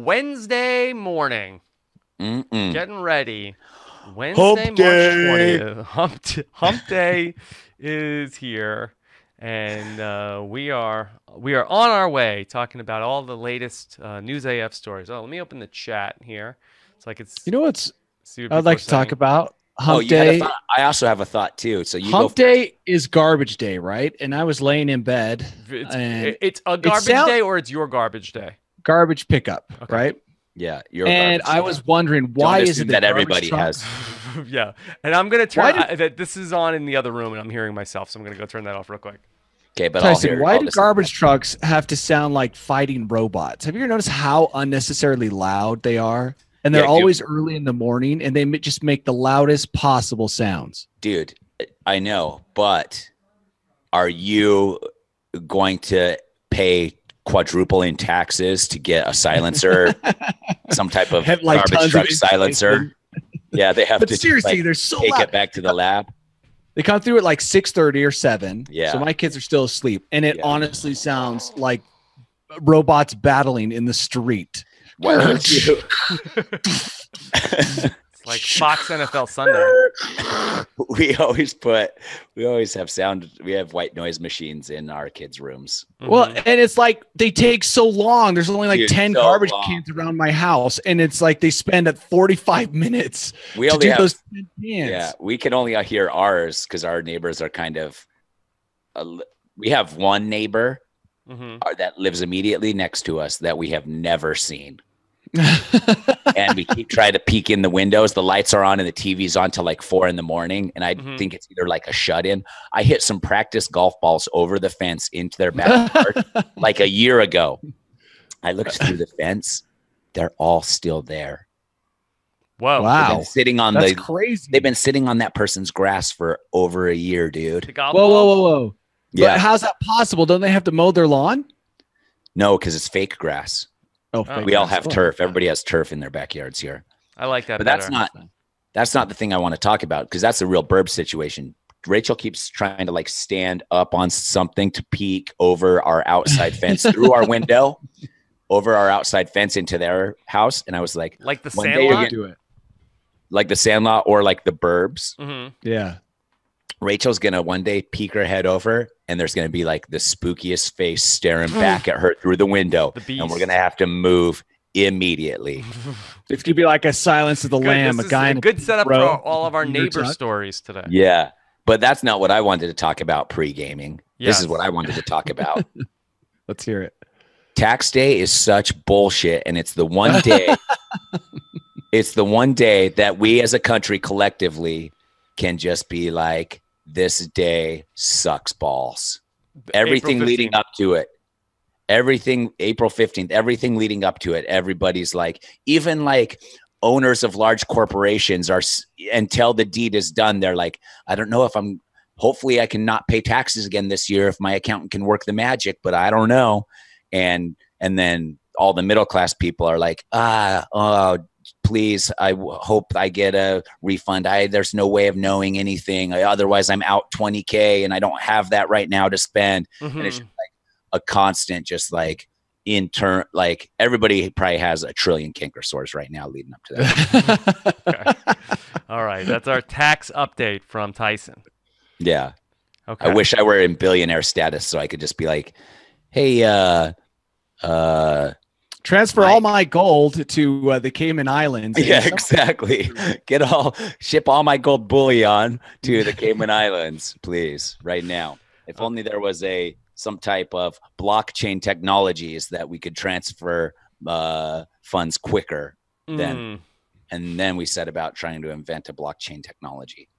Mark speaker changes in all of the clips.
Speaker 1: Wednesday morning. Getting ready. Wednesday,
Speaker 2: Hump day.
Speaker 1: March 20th. Hump day is here. And we are on our way talking about all the latest News AF stories. Oh, let me open the chat here. It's like it's
Speaker 2: You know what's
Speaker 1: see what
Speaker 2: I'd
Speaker 1: people are
Speaker 2: like to talk
Speaker 1: saying.
Speaker 2: about?
Speaker 3: Oh,
Speaker 2: Hump
Speaker 3: you had a
Speaker 2: day.
Speaker 3: thought. I also have a thought too. So you go
Speaker 2: Hump
Speaker 3: first.
Speaker 2: day is garbage day, right? And I was laying in bed and
Speaker 1: It's a garbage day or it's your garbage day?
Speaker 2: garbage pickup,
Speaker 1: Okay.
Speaker 2: right?
Speaker 3: Yeah, you're
Speaker 2: And
Speaker 3: garbage.
Speaker 2: I was wondering why
Speaker 3: Don't
Speaker 2: is it
Speaker 3: assume that everybody
Speaker 2: trucks,
Speaker 3: has.
Speaker 1: Yeah. And I'm going to
Speaker 2: Why
Speaker 1: turn that this is on in the other room and I'm hearing myself, so I'm going to go turn that off real quick.
Speaker 3: Okay, but I'll
Speaker 2: Tyson,
Speaker 3: hear.
Speaker 2: why
Speaker 3: I'll
Speaker 2: do
Speaker 3: listen.
Speaker 2: garbage trucks have to sound like fighting robots? Have you ever noticed how unnecessarily loud they are? And they're
Speaker 3: Yeah,
Speaker 2: always early in the morning, and they just make the loudest possible sounds.
Speaker 3: Dude, I know, but are you going to pay quadruple in taxes to get a silencer, some type of
Speaker 2: Have, like,
Speaker 3: garbage
Speaker 2: tons
Speaker 3: truck
Speaker 2: of
Speaker 3: silencer? Yeah, they have
Speaker 2: But
Speaker 3: to
Speaker 2: seriously, they're so
Speaker 3: take
Speaker 2: loud.
Speaker 3: it back to the lab.
Speaker 2: They come through at like 6:30 or 7.
Speaker 3: Yeah.
Speaker 2: So my kids are still asleep. And it
Speaker 3: Yeah.
Speaker 2: honestly sounds like robots battling in the street.
Speaker 3: Why don't you?
Speaker 1: It's like Fox NFL Sunday.
Speaker 3: We always have sound. We have white noise machines in our kids' rooms.
Speaker 2: Well, and it's like they take so long. There's only like
Speaker 3: Dude,
Speaker 2: 10
Speaker 3: so
Speaker 2: garbage
Speaker 3: long.
Speaker 2: cans around my house. And it's like they spend at 45 minutes
Speaker 3: We
Speaker 2: to
Speaker 3: only
Speaker 2: do
Speaker 3: have,
Speaker 2: those 10 cans.
Speaker 3: yeah, we can only hear ours because our neighbors are kind of. We have one neighbor that lives immediately next to us that we have never seen. And we keep trying to peek in the windows. The lights are on and the TV's on till like 4 a.m. And I think it's either like a shut-in. I hit some practice golf balls over the fence into their backyard like a year ago. I looked through the fence. They're all still there.
Speaker 1: Whoa.
Speaker 2: Wow.
Speaker 3: They've been sitting on
Speaker 2: That's crazy.
Speaker 3: They've been sitting on that person's grass for over a year, dude.
Speaker 2: Whoa.
Speaker 3: Yeah.
Speaker 2: But how's that possible? Don't they have to mow their lawn?
Speaker 3: No, because it's fake grass.
Speaker 2: Oh,
Speaker 3: We all have turf. Everybody has turf in their backyards here.
Speaker 1: I like that.
Speaker 3: But
Speaker 1: better.
Speaker 3: that's not the thing I want to talk about because that's a real burb situation. Rachel keeps trying to like stand up on something to peek over our outside fence through our window, over our outside fence into their house. And I was like
Speaker 1: the
Speaker 3: one day you're
Speaker 1: Sandlot?
Speaker 2: Do it.
Speaker 3: like the Sandlot or like the Burbs.
Speaker 2: Yeah.
Speaker 3: Rachel's going to one day peek her head over and there's going to be like the spookiest face staring back at her through the window. And we're going to have to move immediately.
Speaker 2: It's going to be like a Silence of the Lamb.
Speaker 1: This
Speaker 2: A guy
Speaker 1: is
Speaker 2: in
Speaker 1: a good setup for
Speaker 2: row.
Speaker 1: all of our neighbor
Speaker 2: tuck.
Speaker 1: stories today.
Speaker 3: Yeah. But that's not what I wanted to talk about pre-gaming.
Speaker 1: Yes.
Speaker 3: This is what I wanted to talk about.
Speaker 2: Let's hear it.
Speaker 3: Tax day is such bullshit. And it's the one day, that we as a country collectively can just be like, this day sucks balls. Everything leading up to it. Everything, April 15th, everything leading up to it. Everybody's like, even like owners of large corporations are, until the deed is done, they're like, I don't know if hopefully I can not pay taxes again this year if my accountant can work the magic, but I don't know. And then all the middle class people are like, please, I hope I get a refund. There's no way of knowing anything. Otherwise, I'm out $20K and I don't have that right now to spend. And it's just like a constant, just like like everybody probably has a trillion canker sores right now leading up to that.
Speaker 1: Okay. All right. That's our tax update from Tyson.
Speaker 3: Yeah.
Speaker 1: Okay.
Speaker 3: I wish I were in billionaire status so I could just be like, hey,
Speaker 2: transfer all my gold to the Cayman Islands.
Speaker 3: Yeah, exactly. Ship all my gold bullion to the Cayman Islands, please, right now. If only there was some type of blockchain technologies that we could transfer funds quicker than, and then we set about trying to invent a blockchain technology.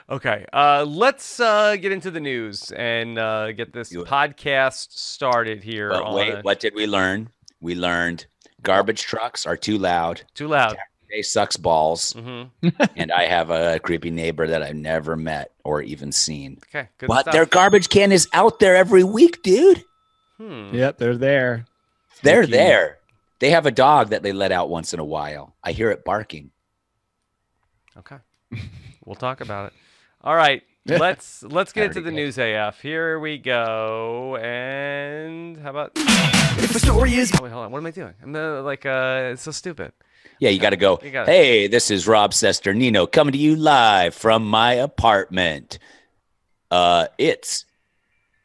Speaker 1: Okay, let's get into the news and get this podcast started here.
Speaker 3: But wait, what did we learn? We learned garbage trucks are too loud.
Speaker 1: Too loud.
Speaker 3: They sucks balls. And I have a creepy neighbor that I've never met or even seen.
Speaker 1: Okay, good
Speaker 3: But
Speaker 1: stuff.
Speaker 3: their garbage can is out there every week, dude.
Speaker 2: Yep, they're there.
Speaker 3: They're there. They have a dog that they let out once in a while. I hear it barking.
Speaker 1: Okay. We'll talk about it. All right. let's get into
Speaker 3: Already
Speaker 1: the
Speaker 3: good.
Speaker 1: news AF. Here we go. And how about?
Speaker 4: If the story is
Speaker 1: Oh, wait, hold on. What am I doing? I'm it's so stupid.
Speaker 3: Yeah, you got to go.
Speaker 1: You got it.
Speaker 3: Hey, this is Rob Sesternino coming to you live from my apartment. It's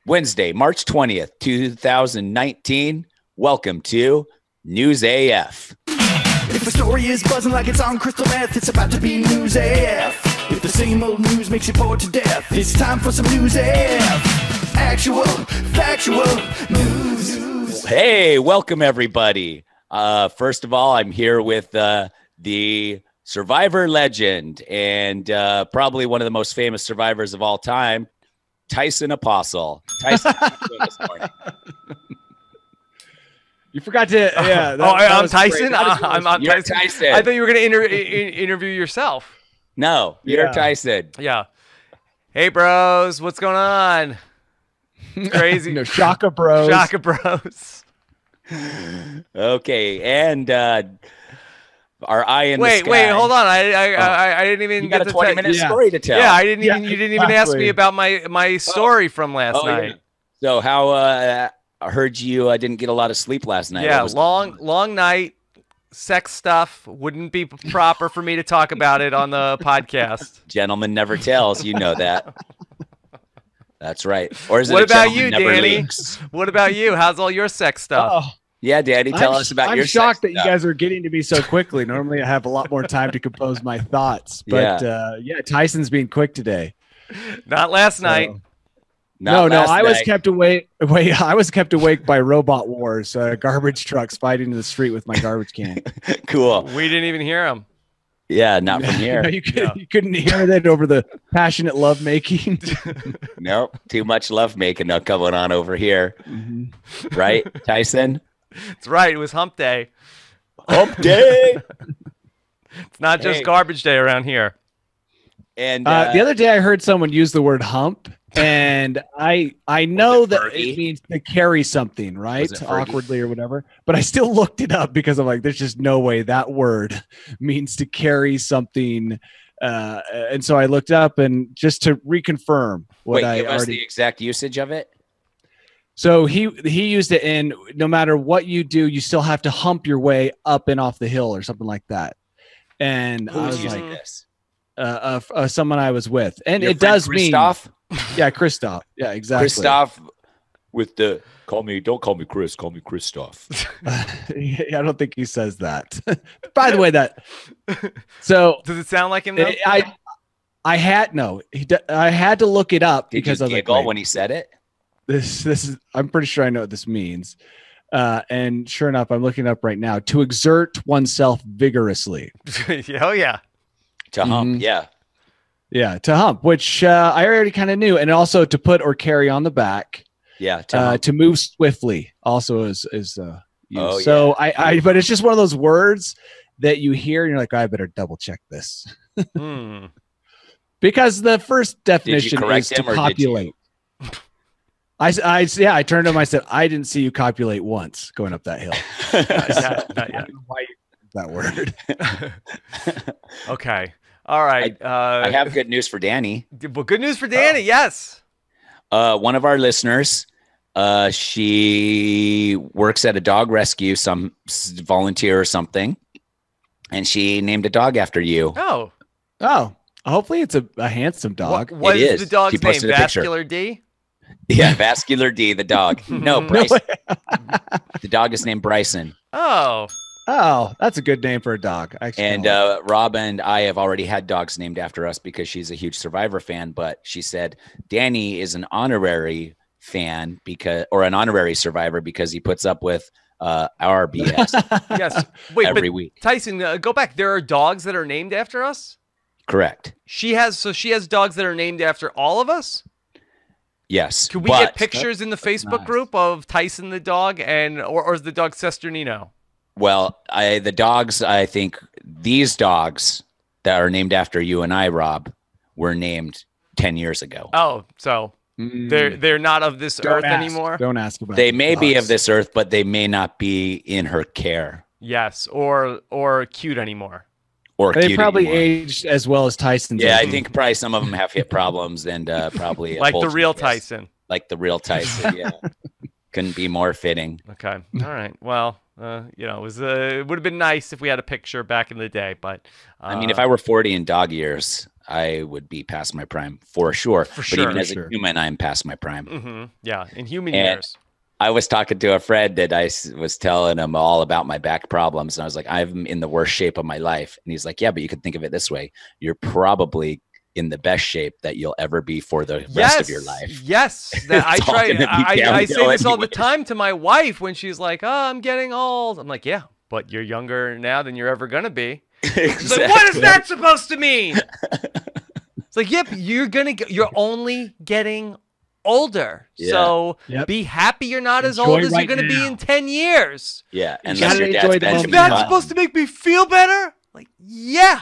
Speaker 3: Wednesday, March 20th, 2019. Welcome to News AF.
Speaker 4: if the story is buzzing like it's on crystal meth, it's about to be news AF. If the same old news makes you bored to death, it's time for some news AF. Actual, factual news.
Speaker 3: Hey, welcome everybody. First of all, I'm here with the survivor legend and probably one of the most famous survivors of all time, Tyson Apostle. Tyson, how you doing this morning?
Speaker 2: You forgot to. Yeah.
Speaker 1: I'm
Speaker 2: was
Speaker 1: Tyson.
Speaker 2: great. That is-
Speaker 1: I'm
Speaker 3: You're
Speaker 1: Tyson.
Speaker 3: Tyson.
Speaker 1: I thought you were going to interview yourself.
Speaker 3: No, you're
Speaker 2: Yeah.
Speaker 3: Tyson.
Speaker 1: Yeah. Hey, bros, what's going on? Crazy.
Speaker 2: No, Shaka Bros.
Speaker 1: Shaka bros.
Speaker 3: Okay, and our eye in the
Speaker 1: Wait,
Speaker 3: sky.
Speaker 1: hold on. I didn't even
Speaker 3: You
Speaker 1: get
Speaker 3: got a
Speaker 1: to
Speaker 3: 20-minute
Speaker 2: Yeah.
Speaker 3: story to tell.
Speaker 1: Yeah, I didn't
Speaker 2: Yeah,
Speaker 1: even. You didn't even ask me
Speaker 2: exactly.
Speaker 1: about my story from last
Speaker 3: Yeah.
Speaker 1: night.
Speaker 3: So how I heard you didn't get a lot of sleep last night.
Speaker 1: Yeah,
Speaker 3: What was-
Speaker 1: long night, sex stuff. Wouldn't be proper for me to talk about it on the podcast.
Speaker 3: Gentleman never tells. You know that. That's right. Or is it
Speaker 1: What
Speaker 3: a
Speaker 1: about
Speaker 3: gentleman
Speaker 1: you,
Speaker 3: never
Speaker 1: Danny?
Speaker 3: leaks?
Speaker 1: What about you? How's all your sex stuff?
Speaker 2: Oh,
Speaker 3: Yeah, Daddy, tell us about
Speaker 2: I'm
Speaker 3: your
Speaker 2: shocked
Speaker 3: sex
Speaker 2: that you
Speaker 3: stuff.
Speaker 2: guys are getting to me so quickly. Normally, I have a lot more time to compose my thoughts. But yeah, Tyson's being quick today.
Speaker 1: Not last night.
Speaker 2: So-
Speaker 3: Not
Speaker 2: no,
Speaker 3: last
Speaker 2: I was
Speaker 3: night.
Speaker 2: kept awake. Wait, I was kept awake by robot wars, garbage trucks fighting in the street with my garbage can.
Speaker 3: Cool.
Speaker 1: We didn't even hear him.
Speaker 3: Yeah, not from here.
Speaker 2: You couldn't hear that over the passionate love making.
Speaker 3: Nope. Too much love making going on over here.
Speaker 2: Mhm.
Speaker 3: Right, Tyson?
Speaker 1: It's right. It was hump day.
Speaker 3: Hump day.
Speaker 1: It's not just
Speaker 3: Hey.
Speaker 1: garbage day around here.
Speaker 3: And
Speaker 2: The other day, I heard someone use the word hump, and I know that
Speaker 3: Fergie?
Speaker 2: it means to carry something, right?
Speaker 3: Was it Fergie?
Speaker 2: Awkwardly or whatever. But I still looked it up because I'm like, there's just no way that word means to carry something. And so I looked up, and just to reconfirm what
Speaker 3: wait,
Speaker 2: I
Speaker 3: give us
Speaker 2: already.
Speaker 3: the exact usage of it.
Speaker 2: So he used it in no matter what you do, you still have to hump your way up and off the hill or something like that. And I
Speaker 3: Who's
Speaker 2: was
Speaker 3: using
Speaker 2: like,
Speaker 3: this?
Speaker 2: someone I was with, and
Speaker 3: Your
Speaker 2: it
Speaker 3: friend
Speaker 2: does mean,
Speaker 3: Christoph?
Speaker 2: yeah, Christoph, yeah, exactly.
Speaker 3: Christoph with the don't call me Chris, call me Christoph.
Speaker 2: Yeah, I don't think he says that. By the way, so
Speaker 1: Does it sound like him though?
Speaker 2: I had to look it up
Speaker 3: Did
Speaker 2: because
Speaker 3: you
Speaker 2: I was like,
Speaker 3: giggle
Speaker 2: wait,
Speaker 3: when he said it?
Speaker 2: this is I'm pretty sure I know what this means. And sure enough, I'm looking it up right now. To exert oneself vigorously.
Speaker 1: Oh yeah.
Speaker 3: To hump,
Speaker 2: Mhm.
Speaker 3: yeah.
Speaker 2: Yeah, to hump, which I already kind of knew, and also to put or carry on the back.
Speaker 3: Yeah, to hump.
Speaker 2: To move swiftly also is used.
Speaker 3: Oh,
Speaker 2: So but it's just one of those words that you hear and you're like, I better double check this.
Speaker 1: Hmm.
Speaker 2: Because the first definition
Speaker 3: correct
Speaker 2: is to
Speaker 3: him or did you?
Speaker 2: copulate. I turned to him. I said, I didn't see you copulate once going up that hill.
Speaker 1: Not yet.
Speaker 2: Why you use that word?
Speaker 1: Okay. All right.
Speaker 3: I have good news for Danny.
Speaker 1: Well, good news for Danny. Yes.
Speaker 3: One of our listeners, she works at a dog rescue, some volunteer or something, and she named a dog after you.
Speaker 1: Oh.
Speaker 2: Oh, hopefully it's a handsome dog.
Speaker 1: What
Speaker 3: It
Speaker 1: is
Speaker 3: is.
Speaker 1: the dog's
Speaker 3: She
Speaker 1: name?
Speaker 3: posted a picture.
Speaker 1: Vascular D.
Speaker 3: Yeah, Vascular D, the dog. No,
Speaker 1: No
Speaker 3: Bryce. The dog is named Bryson.
Speaker 1: Oh.
Speaker 2: Oh, that's a good name for a dog. Actually,
Speaker 3: And Rob and I have already had dogs named after us because she's a huge Survivor fan. But she said Danny is an honorary fan or an honorary Survivor because he puts up with our BS
Speaker 1: Yes. Wait,
Speaker 3: every
Speaker 1: but
Speaker 3: week.
Speaker 1: Tyson, go back. There are dogs that are named after us.
Speaker 3: Correct.
Speaker 1: She has dogs that are named after all of us.
Speaker 3: Yes.
Speaker 1: Can we
Speaker 3: but
Speaker 1: get pictures in the Facebook
Speaker 2: nice.
Speaker 1: group of Tyson the dog or is the dog Sesternino?
Speaker 3: Well, the dogs, I think these dogs that are named after you and I, Rob, were named 10 years ago.
Speaker 1: Oh, so they're not of this earth anymore.
Speaker 2: Don't ask about.
Speaker 3: They
Speaker 2: the
Speaker 3: may be
Speaker 2: dogs.
Speaker 3: of this earth, but they may not be in her care.
Speaker 1: Yes, or cute anymore.
Speaker 3: or
Speaker 2: They
Speaker 3: cute
Speaker 2: probably
Speaker 3: anymore.
Speaker 2: aged as well as Tyson's.
Speaker 3: Yeah, I
Speaker 2: aging.
Speaker 3: think probably some of them have hip problems and probably
Speaker 1: Like the
Speaker 3: bulging
Speaker 1: real
Speaker 3: disc.
Speaker 1: Tyson.
Speaker 3: Like the real Tyson. Yeah, couldn't be more fitting.
Speaker 1: Okay. All right. Well, it was it would have been nice if we had a picture back in the day, but
Speaker 3: I mean, if I were 40 in dog years, I would be past my prime for sure. But
Speaker 1: sure.
Speaker 3: even as
Speaker 2: For sure.
Speaker 3: a human, I'm past my prime.
Speaker 1: yeah, in human
Speaker 3: And-
Speaker 1: years.
Speaker 3: I was talking to a friend that was telling him all about my back problems. And I was like, I'm in the worst shape of my life. And he's like, yeah, but you could think of it this way. You're probably in the best shape that you'll ever be for the rest of your life.
Speaker 1: Yes. That I
Speaker 3: It's all
Speaker 1: try.
Speaker 3: gonna be
Speaker 1: I say
Speaker 3: downhill
Speaker 1: this all the
Speaker 3: anyways.
Speaker 1: time to my wife when she's like, "Oh, I'm getting old." I'm like, "Yeah, but you're younger now than you're ever gonna be." She's like, "What is that supposed to mean?" It's like, "Yep, you're only getting older.
Speaker 3: Yeah.
Speaker 1: So
Speaker 2: Yep.
Speaker 1: be happy you're not as
Speaker 2: Enjoy
Speaker 1: old as
Speaker 2: right
Speaker 1: you're gonna be
Speaker 2: now.
Speaker 1: in 10 years."
Speaker 3: Yeah.
Speaker 2: You
Speaker 3: Unless
Speaker 2: gotta
Speaker 3: your
Speaker 2: enjoy
Speaker 3: dad's
Speaker 2: the
Speaker 3: Benjamin
Speaker 2: moment.
Speaker 1: That's
Speaker 3: Button.
Speaker 1: supposed to make me feel better? Like, yeah,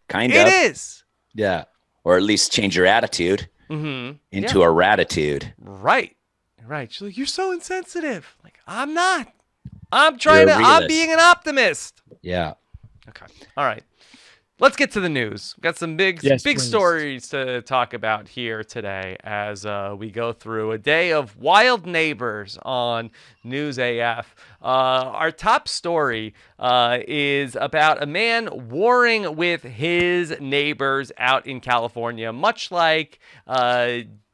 Speaker 3: Kind
Speaker 1: it
Speaker 3: of.
Speaker 1: is.
Speaker 3: Yeah. Or at least change your attitude
Speaker 1: Mm-hmm.
Speaker 3: into a ratitude.
Speaker 1: Right. She's like, "You're so insensitive." Like, I'm not. I'm trying
Speaker 3: You're a
Speaker 1: I'm
Speaker 3: realist.
Speaker 1: being an optimist.
Speaker 3: Yeah.
Speaker 1: Okay. All right. Let's get to the news. We've got some big
Speaker 2: Yes,
Speaker 1: big
Speaker 2: please.
Speaker 1: stories to talk about here today as we go through a day of wild neighbors on News AF. Our top story is about a man warring with his neighbors out in California, much like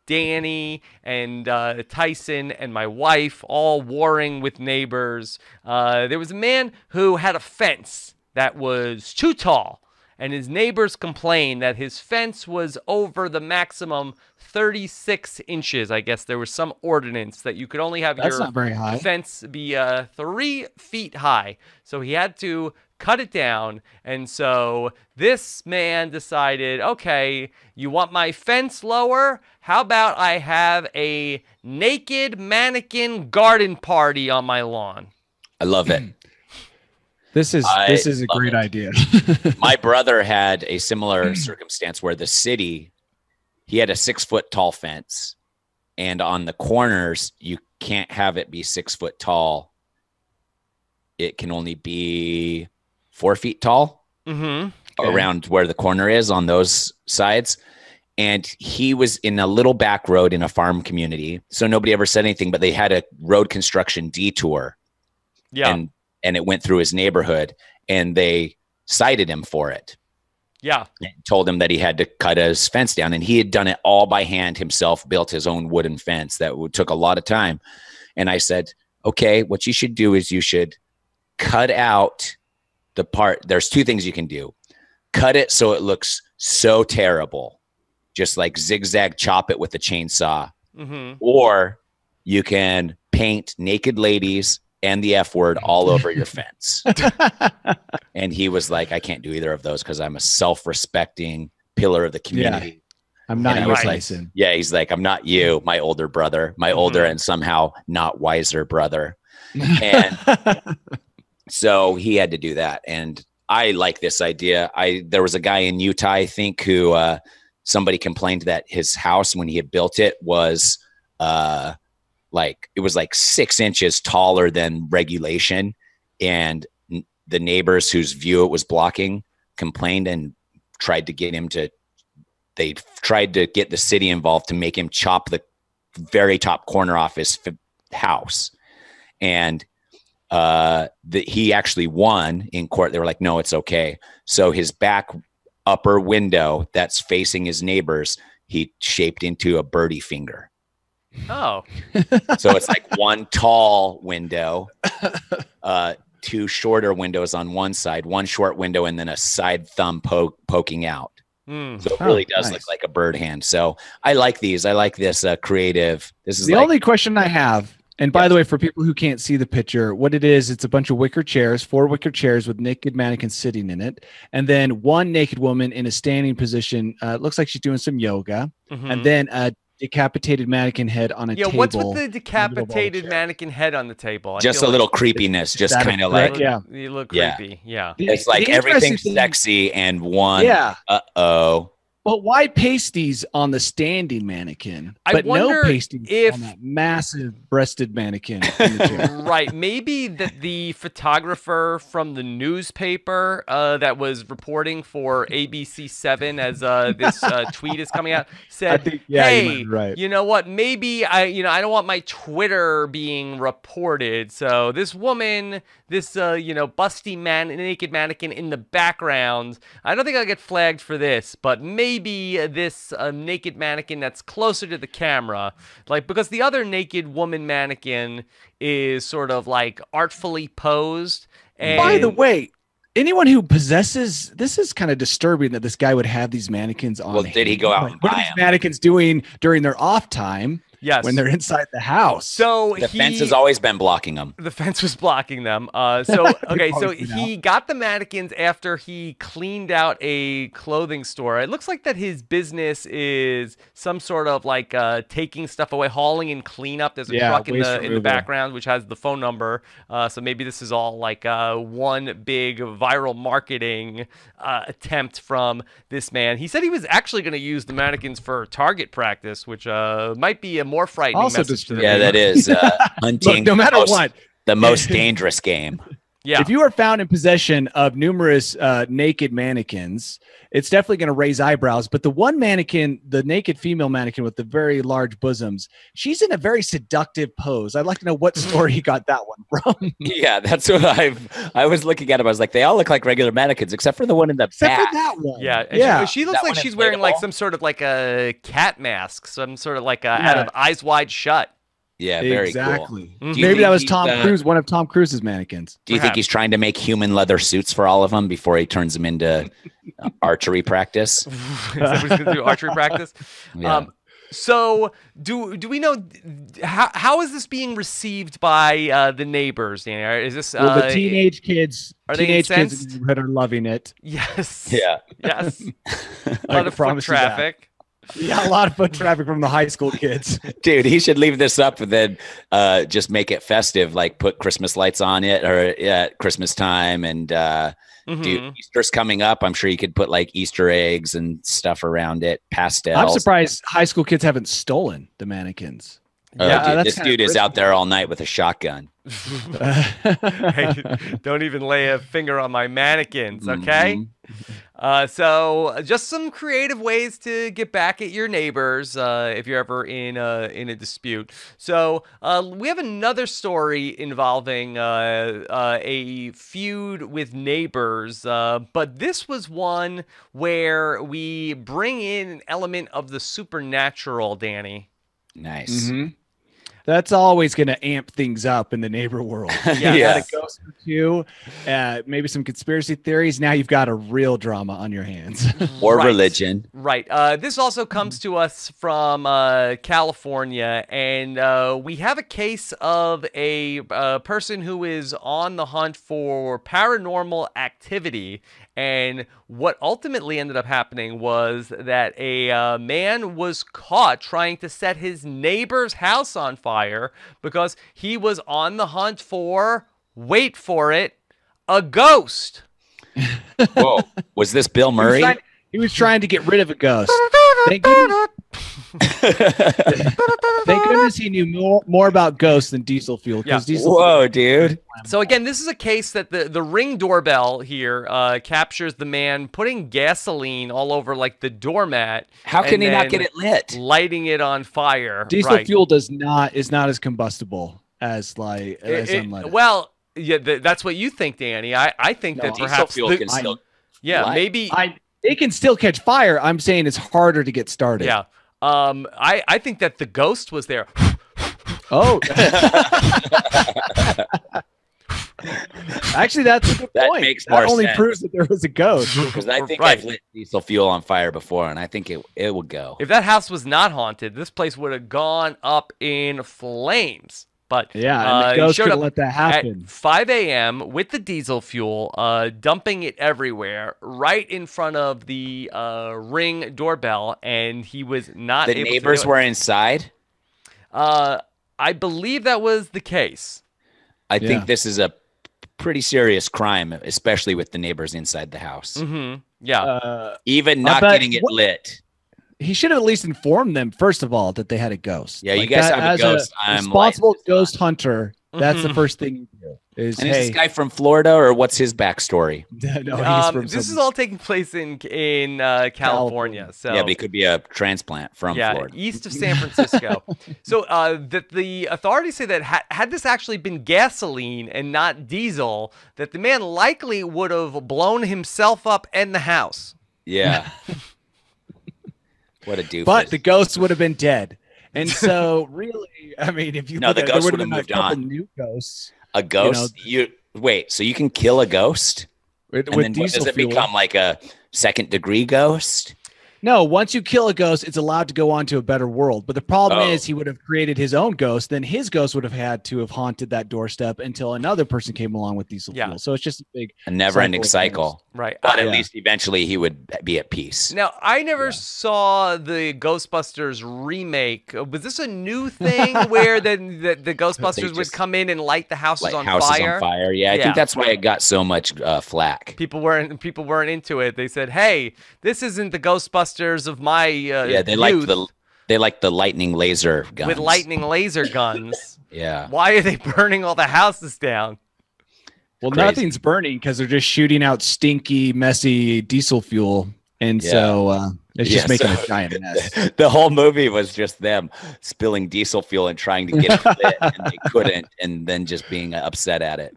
Speaker 1: Danny and Tyson and my wife all warring with neighbors. There was a man who had a fence that was too tall, and his neighbors complained that his fence was over the maximum 36 inches. I guess there was some ordinance that you could only have
Speaker 2: That's
Speaker 1: your
Speaker 2: not very high.
Speaker 1: fence be 3 feet high. So he had to cut it down. And so this man decided, okay, you want my fence lower? How about I have a naked mannequin garden party on my lawn?
Speaker 3: I love it.
Speaker 2: This is
Speaker 3: I
Speaker 2: a
Speaker 3: love
Speaker 2: great
Speaker 3: it.
Speaker 2: idea.
Speaker 3: My brother had a similar circumstance where the city, he had a 6 foot tall fence, and on the corners, you can't have it be 6 foot tall. It can only be 4 feet tall
Speaker 1: Mm-hmm.
Speaker 3: around where the corner is on those sides. And he was in a little back road in a farm community. So nobody ever said anything, but they had a road construction detour.
Speaker 1: Yeah.
Speaker 3: And it went through his neighborhood, and they cited him for it.
Speaker 1: Yeah.
Speaker 3: And told him that he had to cut his fence down, and he had done it all by hand himself, built his own wooden fence that took a lot of time. And I said, okay, what you should do is you should cut out the part. There's 2 things you can do. Cut it so it looks so terrible, just like zigzag chop it with a chainsaw,
Speaker 1: Mm-hmm.
Speaker 3: or you can paint naked ladies and the F word all over your fence. And he was like, I can't do either of those because I'm a self-respecting pillar of the community.
Speaker 2: I'm not
Speaker 3: And I
Speaker 2: your
Speaker 1: was like-
Speaker 2: Tyson.
Speaker 3: Yeah, he's like, I'm not you, my older brother, my older and somehow not wiser brother. And so he had to do that. And I like this idea. There was a guy in Utah, I think, who somebody complained that his house, when he had built it, was it was like 6 inches taller than regulation. And the neighbors whose view it was blocking complained and tried to get the city involved to make him chop the very top corner off his house. And he actually won in court. They were like, no, it's okay. So his back upper window that's facing his neighbors, he shaped into a birdie finger.
Speaker 1: Oh.
Speaker 3: So it's like one tall window, 2 shorter windows on one side, 1 short window, and then a side thumb poking out.
Speaker 1: Mm.
Speaker 3: So it really does
Speaker 2: nice.
Speaker 3: look like a bird hand. So I like these. I like this creative. This is
Speaker 2: The
Speaker 3: like,
Speaker 2: only question I have, and by
Speaker 3: Yes.
Speaker 2: the way, for people who can't see the picture, what it is, it's a bunch of wicker chairs, 4 wicker chairs with naked mannequins sitting in it, and then one naked woman in a standing position. It looks like she's doing some yoga,
Speaker 1: Mhm.
Speaker 2: and then a decapitated mannequin head on a
Speaker 1: Yeah,
Speaker 2: table.
Speaker 1: what's with the
Speaker 2: in
Speaker 1: decapitated
Speaker 2: chair.
Speaker 1: mannequin head on the table? I
Speaker 3: just
Speaker 1: feel
Speaker 3: a little creepiness, just
Speaker 2: that
Speaker 3: kind of
Speaker 2: correct?
Speaker 3: like,
Speaker 2: Yeah.
Speaker 1: You look
Speaker 3: Yeah.
Speaker 1: creepy. Yeah.
Speaker 2: The-
Speaker 3: it's like
Speaker 2: the interesting
Speaker 3: everything's
Speaker 2: thing-
Speaker 3: sexy and one,
Speaker 2: Yeah.
Speaker 3: uh-oh.
Speaker 2: But why pasties on the standing mannequin,
Speaker 1: I
Speaker 2: but no
Speaker 1: wonder
Speaker 2: pasties
Speaker 1: if-
Speaker 2: on that massive breasted mannequin in the chair?
Speaker 1: Right. Maybe that the photographer from the newspaper that was reporting for ABC7 as this tweet is coming out said,
Speaker 2: think- yeah, you might
Speaker 1: hey,
Speaker 2: be right.
Speaker 1: you know what? Maybe I don't want my Twitter being reported. So this woman, this, busty naked mannequin in the background, I don't think I'll get flagged for this, but maybe this naked mannequin that's closer to the camera, like, because the other naked woman mannequin is sort of like artfully posed. And
Speaker 2: By the way, anyone who possesses this is kind of disturbing that this guy would have these mannequins on.
Speaker 3: Well, did he go out and
Speaker 2: what are
Speaker 3: buy
Speaker 2: these
Speaker 3: them?
Speaker 2: mannequins doing during their off time?
Speaker 1: Yes.
Speaker 2: When they're inside the house.
Speaker 1: So
Speaker 3: The fence has always been blocking them.
Speaker 1: The fence was blocking them. So okay, so
Speaker 2: Obviously
Speaker 1: he got the mannequins after he cleaned out a clothing store. It looks like that his business is some sort of like taking stuff away, hauling and cleanup. There's a truck in
Speaker 2: waste
Speaker 1: the
Speaker 2: removal.
Speaker 1: background which has the phone number. So maybe this is all like one big viral marketing attempt from this man. He said he was actually going to use the mannequins for target practice, which might be a more frightening
Speaker 2: Also
Speaker 1: message to the
Speaker 3: Yeah, that is hunting.
Speaker 2: Look, no matter what,
Speaker 3: the most dangerous game.
Speaker 1: Yeah.
Speaker 2: if you are found in possession of numerous naked mannequins, it's definitely going to raise eyebrows. But the one mannequin, the naked female mannequin with the very large bosoms, she's in a very seductive pose. I'd like to know what store he got that one from.
Speaker 3: Yeah, that's what I was looking at them. I was like, they all look like regular mannequins, except for the one in the
Speaker 2: Except
Speaker 3: back.
Speaker 2: for that one.
Speaker 1: Yeah, and
Speaker 2: yeah.
Speaker 1: She looks
Speaker 3: That
Speaker 1: like
Speaker 3: one
Speaker 1: she's wearing like
Speaker 3: inflatable?
Speaker 1: some sort of like a cat mask, some sort of like out of Eyes Wide Shut.
Speaker 3: Yeah, very
Speaker 2: exactly.
Speaker 3: cool.
Speaker 1: Mhm.
Speaker 3: Do you
Speaker 2: Maybe
Speaker 3: think
Speaker 2: that was
Speaker 3: he's,
Speaker 2: Tom Cruise, one of Tom Cruise's mannequins.
Speaker 3: Do you think he's trying to make human leather suits for all of them before he turns them into archery practice?
Speaker 1: Is that what he's gonna do? Archery practice.
Speaker 3: Yeah.
Speaker 1: So do we know how is this being received by the neighbors, Danny? Is this
Speaker 2: Well, the teenage kids,
Speaker 1: are they
Speaker 2: teenage kids
Speaker 1: incensed?
Speaker 2: in the neighborhood are loving it.
Speaker 1: Yes.
Speaker 3: Yeah.
Speaker 1: Yes. A
Speaker 2: I
Speaker 1: lot of foot
Speaker 2: promise you that.
Speaker 1: traffic.
Speaker 2: Yeah, a lot of foot traffic from the high school kids.
Speaker 3: Dude, he should leave this up and then just make it festive, like put Christmas lights on it or at Christmas time. And dude, Easter's coming up. I'm sure you could put like Easter eggs and stuff around it, pastels.
Speaker 2: I'm surprised high school kids haven't stolen the mannequins.
Speaker 3: Oh,
Speaker 1: Yeah,
Speaker 3: dude,
Speaker 2: that's
Speaker 3: this
Speaker 2: kinda
Speaker 3: dude is
Speaker 2: risky.
Speaker 3: out there all night with a shotgun.
Speaker 1: Hey, don't even lay a finger on my mannequins, okay?
Speaker 3: Mhm.
Speaker 1: So just some creative ways to get back at your neighbors if you're ever in a dispute. So we have another story involving a feud with neighbors, but this was one where we bring in an element of the supernatural, Danny.
Speaker 3: Nice.
Speaker 2: That's always going to amp things up in the neighbor world.
Speaker 1: Yeah.
Speaker 2: You
Speaker 3: Yeah.
Speaker 2: got a ghost or two, maybe some conspiracy theories. Now you've got a real drama on your hands.
Speaker 3: Or
Speaker 1: Right.
Speaker 3: religion.
Speaker 1: Right. This also comes to us from California, and we have a case of a person who is on the hunt for paranormal activity. And what ultimately ended up happening was that a man was caught trying to set his neighbor's house on fire because he was on the hunt for, wait for it, a ghost.
Speaker 3: Whoa. Was this Bill
Speaker 2: He was
Speaker 3: Murray?
Speaker 2: trying- He was trying to get rid of a ghost. Thank goodness, thank goodness he knew more about ghosts than diesel fuel.
Speaker 1: Yeah.
Speaker 2: Because diesel
Speaker 3: Whoa, dude.
Speaker 1: So again, this is a case that the Ring doorbell here captures the man putting gasoline all over like the doormat.
Speaker 3: How can
Speaker 1: and
Speaker 3: he not
Speaker 1: then
Speaker 3: get it lit?
Speaker 1: lighting it on fire?
Speaker 2: diesel
Speaker 1: right.
Speaker 2: fuel is not as combustible as unleaded.
Speaker 1: Well, yeah, that's what you think, Danny. I think
Speaker 2: No,
Speaker 1: that
Speaker 3: Diesel
Speaker 1: perhaps
Speaker 3: fuel can still
Speaker 1: yeah,
Speaker 3: light.
Speaker 1: maybe
Speaker 2: It can still catch fire. I'm saying it's harder to get started.
Speaker 1: yeah. I think that the ghost was there.
Speaker 2: Oh. Actually, that's a good
Speaker 3: That
Speaker 2: point.
Speaker 3: makes
Speaker 2: that
Speaker 3: more
Speaker 2: only
Speaker 3: sense.
Speaker 2: proves that there was a ghost.
Speaker 3: Because I think
Speaker 1: Right.
Speaker 3: I've lit diesel fuel on fire before, and I think it would go.
Speaker 1: If that house was not haunted, this place would have gone up in flames. But
Speaker 2: Yeah, and the
Speaker 1: he
Speaker 2: ghost
Speaker 1: showed
Speaker 2: could
Speaker 1: up
Speaker 2: let that happen.
Speaker 1: At 5 a.m. with the diesel fuel, dumping it everywhere, right in front of the Ring doorbell, and he was not
Speaker 3: The
Speaker 1: able
Speaker 3: neighbors
Speaker 1: to do
Speaker 3: were inside.
Speaker 1: it. I believe that was the case.
Speaker 3: I
Speaker 2: Yeah.
Speaker 3: think this is a pretty serious crime, especially with the neighbors inside the house.
Speaker 1: Mm-hmm. Yeah.
Speaker 3: Even
Speaker 2: I
Speaker 3: not
Speaker 2: bet-
Speaker 3: getting it
Speaker 2: what-
Speaker 3: lit.
Speaker 2: He should have at least informed them first of all that they had a ghost.
Speaker 3: Yeah, you guys
Speaker 2: that,
Speaker 3: have a
Speaker 2: as
Speaker 3: ghost. I'm
Speaker 2: responsible
Speaker 3: lighting this
Speaker 2: ghost hunter. That's the
Speaker 1: Mhm.
Speaker 2: first thing you do. Is
Speaker 3: And is
Speaker 2: hey,
Speaker 3: this guy from Florida or what's his backstory?
Speaker 2: no, he's from
Speaker 1: This
Speaker 2: some-
Speaker 1: is all taking place in California. So
Speaker 3: Yeah, but he could be a transplant from Florida.
Speaker 1: east of San Francisco. So the authorities say that had this actually been gasoline and not diesel, that the man likely would have blown himself up and the house.
Speaker 3: Yeah. What a doofus.
Speaker 2: but the ghost would have been dead. And so, really, I mean, if you
Speaker 3: No,
Speaker 2: look
Speaker 3: the
Speaker 2: at,
Speaker 3: ghost
Speaker 2: there
Speaker 3: would
Speaker 2: would
Speaker 3: have
Speaker 2: have been
Speaker 3: moved
Speaker 2: a couple
Speaker 3: on.
Speaker 2: new ghosts
Speaker 3: A ghost? Wait, so you can kill a ghost?
Speaker 2: with
Speaker 3: And then what,
Speaker 2: diesel
Speaker 3: does it
Speaker 2: fuel.
Speaker 3: become like a second degree ghost?
Speaker 2: No, once you kill a ghost, it's allowed to go on to a better world. But the problem
Speaker 3: Oh.
Speaker 2: is he would have created his own ghost. Then his ghost would have had to have haunted that doorstep until another person came along with diesel
Speaker 1: Yeah.
Speaker 2: fuel. So it's just a big
Speaker 3: A never ending
Speaker 2: cycle of
Speaker 3: cycle.
Speaker 1: Right.
Speaker 3: But at
Speaker 2: Yeah.
Speaker 3: least eventually he would be at peace.
Speaker 1: Now, I never saw the Ghostbusters remake. Was this a new thing where the Ghostbusters would
Speaker 3: just-
Speaker 1: come in and light the houses
Speaker 3: Like
Speaker 1: on
Speaker 3: houses
Speaker 1: fire?
Speaker 3: on fire. Yeah, I
Speaker 1: Yeah.
Speaker 3: think that's why it got so much flack.
Speaker 1: People weren't into it. They said, "Hey, this isn't the Ghostbusters of my
Speaker 3: Yeah, they
Speaker 1: youth
Speaker 3: like the lightning laser guns.
Speaker 1: with lightning laser guns.
Speaker 3: Yeah.
Speaker 1: Why are they burning all the houses down?"
Speaker 2: Well,
Speaker 3: Crazy.
Speaker 2: nothing's burning because they're just shooting out stinky, messy diesel fuel. And
Speaker 3: Yeah.
Speaker 2: so it's just
Speaker 3: Yeah,
Speaker 2: making
Speaker 3: so-
Speaker 2: a giant mess.
Speaker 3: The whole movie was just them spilling diesel fuel and trying to get it lit, and they couldn't, and then just being upset at it.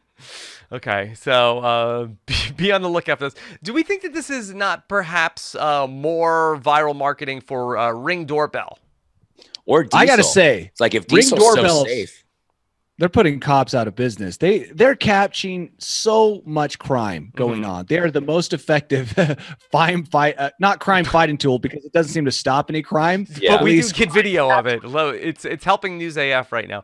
Speaker 1: Okay, so be on the lookout for this. Do we think that this is not perhaps more viral marketing for Ring doorbell?
Speaker 3: Or diesel.
Speaker 2: I got to say,
Speaker 3: it's like if
Speaker 2: Ring
Speaker 3: diesel's so
Speaker 2: doorbells-
Speaker 3: safe.
Speaker 2: they're putting cops out of business. They're catching so much crime going on. They're the most effective not crime fighting tool because it doesn't seem to stop any crime.
Speaker 3: Yeah.
Speaker 1: But we do
Speaker 2: Police-
Speaker 1: get video of it. It's helping News AF right now.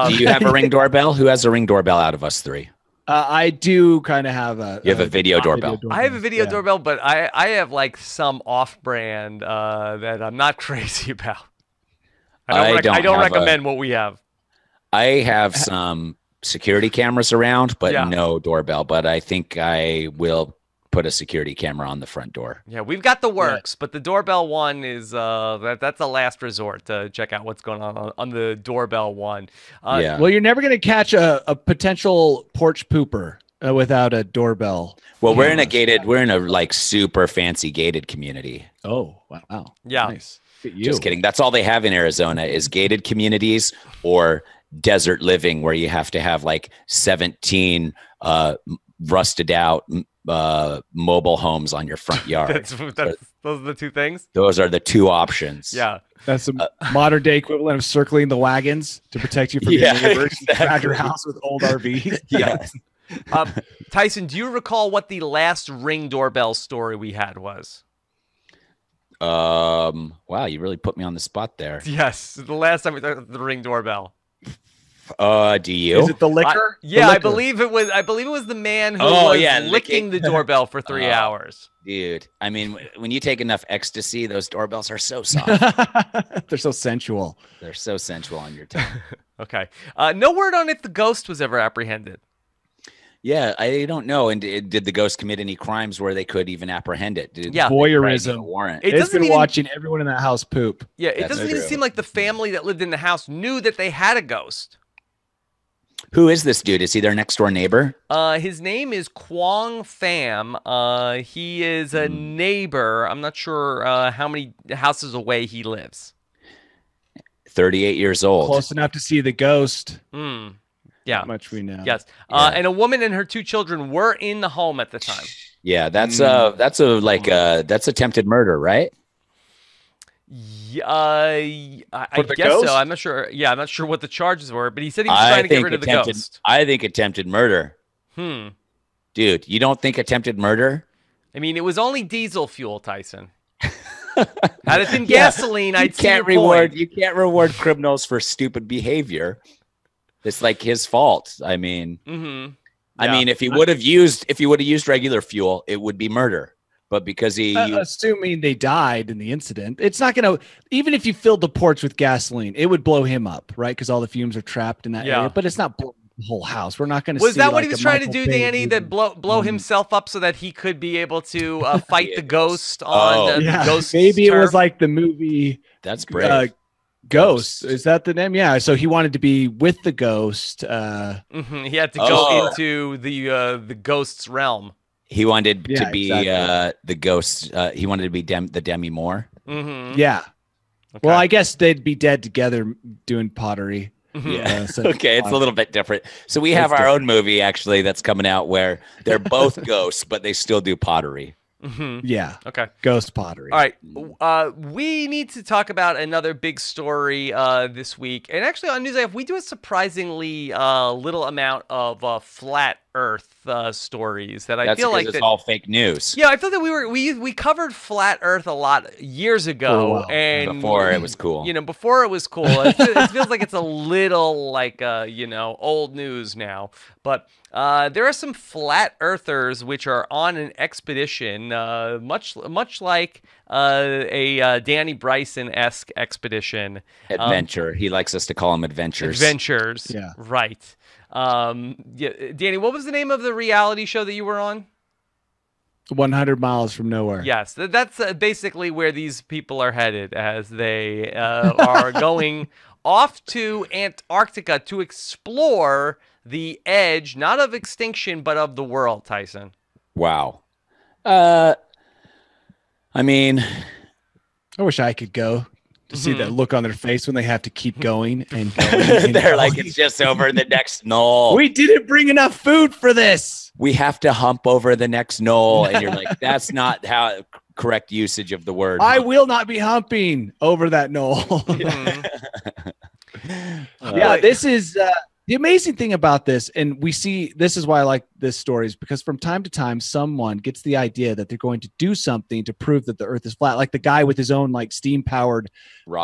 Speaker 3: Do you have a Ring doorbell? Who has a Ring doorbell out of us three?
Speaker 2: I do kind of have a.
Speaker 3: You have a video doorbell.
Speaker 1: I have a video
Speaker 2: Yeah.
Speaker 1: doorbell, but I have like some off-brand that I'm not crazy about. I don't
Speaker 3: have
Speaker 1: recommend what we have.
Speaker 3: I have some security cameras around, but
Speaker 1: Yeah.
Speaker 3: no doorbell. But I think I will put a security camera on the front door.
Speaker 1: Yeah, we've got the works, but the doorbell one is that's a last resort to check out what's going on the doorbell one.
Speaker 3: Yeah.
Speaker 2: Well, you're never going to catch a potential porch pooper without a doorbell.
Speaker 3: Well, we're in a like super fancy gated community.
Speaker 2: Oh, wow.
Speaker 1: Yeah.
Speaker 2: Nice. Look at you.
Speaker 3: Just kidding. That's all they have in Arizona is gated communities or desert living where you have to have like 17 rusted out mobile homes on your front yard.
Speaker 1: Those are the two things.
Speaker 3: Those are the two options.
Speaker 1: Yeah.
Speaker 2: That's a modern day equivalent of circling the wagons to protect you from
Speaker 3: Yeah,
Speaker 2: your neighbors.
Speaker 3: exactly.
Speaker 2: Around your house with old RVs.
Speaker 3: Yes.
Speaker 1: Tyson, do you recall what the last Ring doorbell story we had was?
Speaker 3: Wow, you really put me on the spot there.
Speaker 1: Yes, the last time we talked about the Ring doorbell.
Speaker 3: Do you?
Speaker 2: Is it the liquor?
Speaker 1: Yeah,
Speaker 2: The
Speaker 1: I
Speaker 2: liquor.
Speaker 1: believe it was. I believe it was the man who
Speaker 3: Oh,
Speaker 1: was
Speaker 3: yeah,
Speaker 1: licking the doorbell for 3 hours.
Speaker 3: Dude, I mean, when you take enough ecstasy, those doorbells are so soft.
Speaker 2: They're so sensual.
Speaker 3: They're so sensual on your tongue.
Speaker 1: Okay. No word on if the ghost was ever apprehended.
Speaker 3: Yeah, I don't know. And did the ghost commit any crimes where they could even apprehend it? Did
Speaker 1: Yeah.
Speaker 3: they write
Speaker 2: Voyeurism.
Speaker 3: a warrant?
Speaker 1: It
Speaker 2: It's
Speaker 1: doesn't
Speaker 2: been
Speaker 1: even-
Speaker 2: watching everyone in that house poop.
Speaker 1: Yeah, it
Speaker 3: That's
Speaker 1: doesn't even
Speaker 3: true.
Speaker 1: seem like the family that lived in the house knew that they had a ghost.
Speaker 3: Who is this dude? Is he their next door neighbor?
Speaker 1: His name is Kwong Pham. He is a neighbor. I'm not sure how many houses away he lives.
Speaker 3: 38 years old.
Speaker 2: Close enough to see the ghost.
Speaker 1: Hmm. Yeah.
Speaker 2: How much we know.
Speaker 1: Yes.
Speaker 3: Yeah.
Speaker 1: And a woman and her 2 children were in the home at the time.
Speaker 3: Yeah, that's attempted murder, right?
Speaker 1: Yeah, I
Speaker 2: For the
Speaker 1: guess
Speaker 2: ghost?
Speaker 1: so. I'm not sure. Yeah, I'm not sure what the charges were, but he said he was trying to get rid of the ghost.
Speaker 3: I think attempted murder. Dude, you don't think attempted murder?
Speaker 1: I mean, it was only diesel fuel, Tyson. Had it been gasoline, I'd see your
Speaker 3: reward
Speaker 1: point.
Speaker 3: you can't reward criminals for stupid behavior. It's like his fault. I mean,
Speaker 1: Mm-hmm.
Speaker 3: I mean, if he would have used regular fuel, it would be murder. But because he
Speaker 2: Assuming they died in the incident, it's not going to, even if you filled the porch with gasoline, it would blow him up, right? Because all the fumes are trapped in that
Speaker 1: Yeah.
Speaker 2: area, but it's not blowing the whole house. We're not going to
Speaker 1: Was
Speaker 2: see
Speaker 1: that what
Speaker 2: like
Speaker 1: he was
Speaker 2: a
Speaker 1: trying to
Speaker 2: Michael
Speaker 1: do,
Speaker 2: Bay
Speaker 1: Danny?
Speaker 2: movie.
Speaker 1: That blow himself up so that he could be able to fight the
Speaker 3: Yes.
Speaker 1: ghost on the
Speaker 2: Yeah,
Speaker 1: ghost
Speaker 2: maybe it was
Speaker 1: turf?
Speaker 2: like the movie
Speaker 3: That's brave.
Speaker 2: Ghost. Is that the name? Yeah. So he wanted to be with the ghost.
Speaker 1: He had to
Speaker 3: Oh.
Speaker 1: go into the ghost's realm.
Speaker 3: He wanted to
Speaker 2: Yeah,
Speaker 3: be
Speaker 2: exactly.
Speaker 3: the ghost. He wanted to be the Demi Moore.
Speaker 2: Yeah.
Speaker 1: Okay.
Speaker 2: Well, I guess they'd be dead together doing pottery.
Speaker 3: Yeah.
Speaker 2: So
Speaker 3: Okay, it's a little bit different. So we have
Speaker 2: That's
Speaker 3: our own movie actually that's coming out where they're both ghosts, but they still do pottery.
Speaker 2: yeah.
Speaker 1: Okay.
Speaker 2: Ghost pottery.
Speaker 1: All right. We need to talk about another big story this week. And actually on News AF, we do a surprisingly little amount of flat Earth stories that I
Speaker 3: That's
Speaker 1: feel
Speaker 3: because
Speaker 1: like
Speaker 3: it's all fake news.
Speaker 1: Yeah, I feel that we covered flat Earth a lot years ago,
Speaker 2: while,
Speaker 1: and
Speaker 3: Before it was cool.
Speaker 1: before it was cool. It feels like it's a little like old news now. But there are some flat earthers which are on an expedition, much like a Danny Bryson-esque expedition.
Speaker 3: Adventure. He likes us to call them adventures.
Speaker 1: Adventures.
Speaker 2: Yeah.
Speaker 1: Right. Danny, what was the name of the reality show that you were on?
Speaker 2: 100 miles from nowhere.
Speaker 1: Yes, that's basically where these people are headed as they are going off to Antarctica to explore the edge, not of extinction, but of the world, Tyson.
Speaker 3: Wow. I mean,
Speaker 2: I wish I could go to see that look on their face when they have to keep going and going. And
Speaker 3: they're like,
Speaker 2: going.
Speaker 3: it's just over the next knoll.
Speaker 2: We didn't bring enough food for this.
Speaker 3: We have to hump over the next knoll. And you're like, that's not how correct usage of the word.
Speaker 2: I will not be humping over that knoll. Yeah, this is the amazing thing about this, and we see this is why I like this story, is because from time to time someone gets the idea that they're going to do something to prove that the Earth is flat, like the guy with his own like steam powered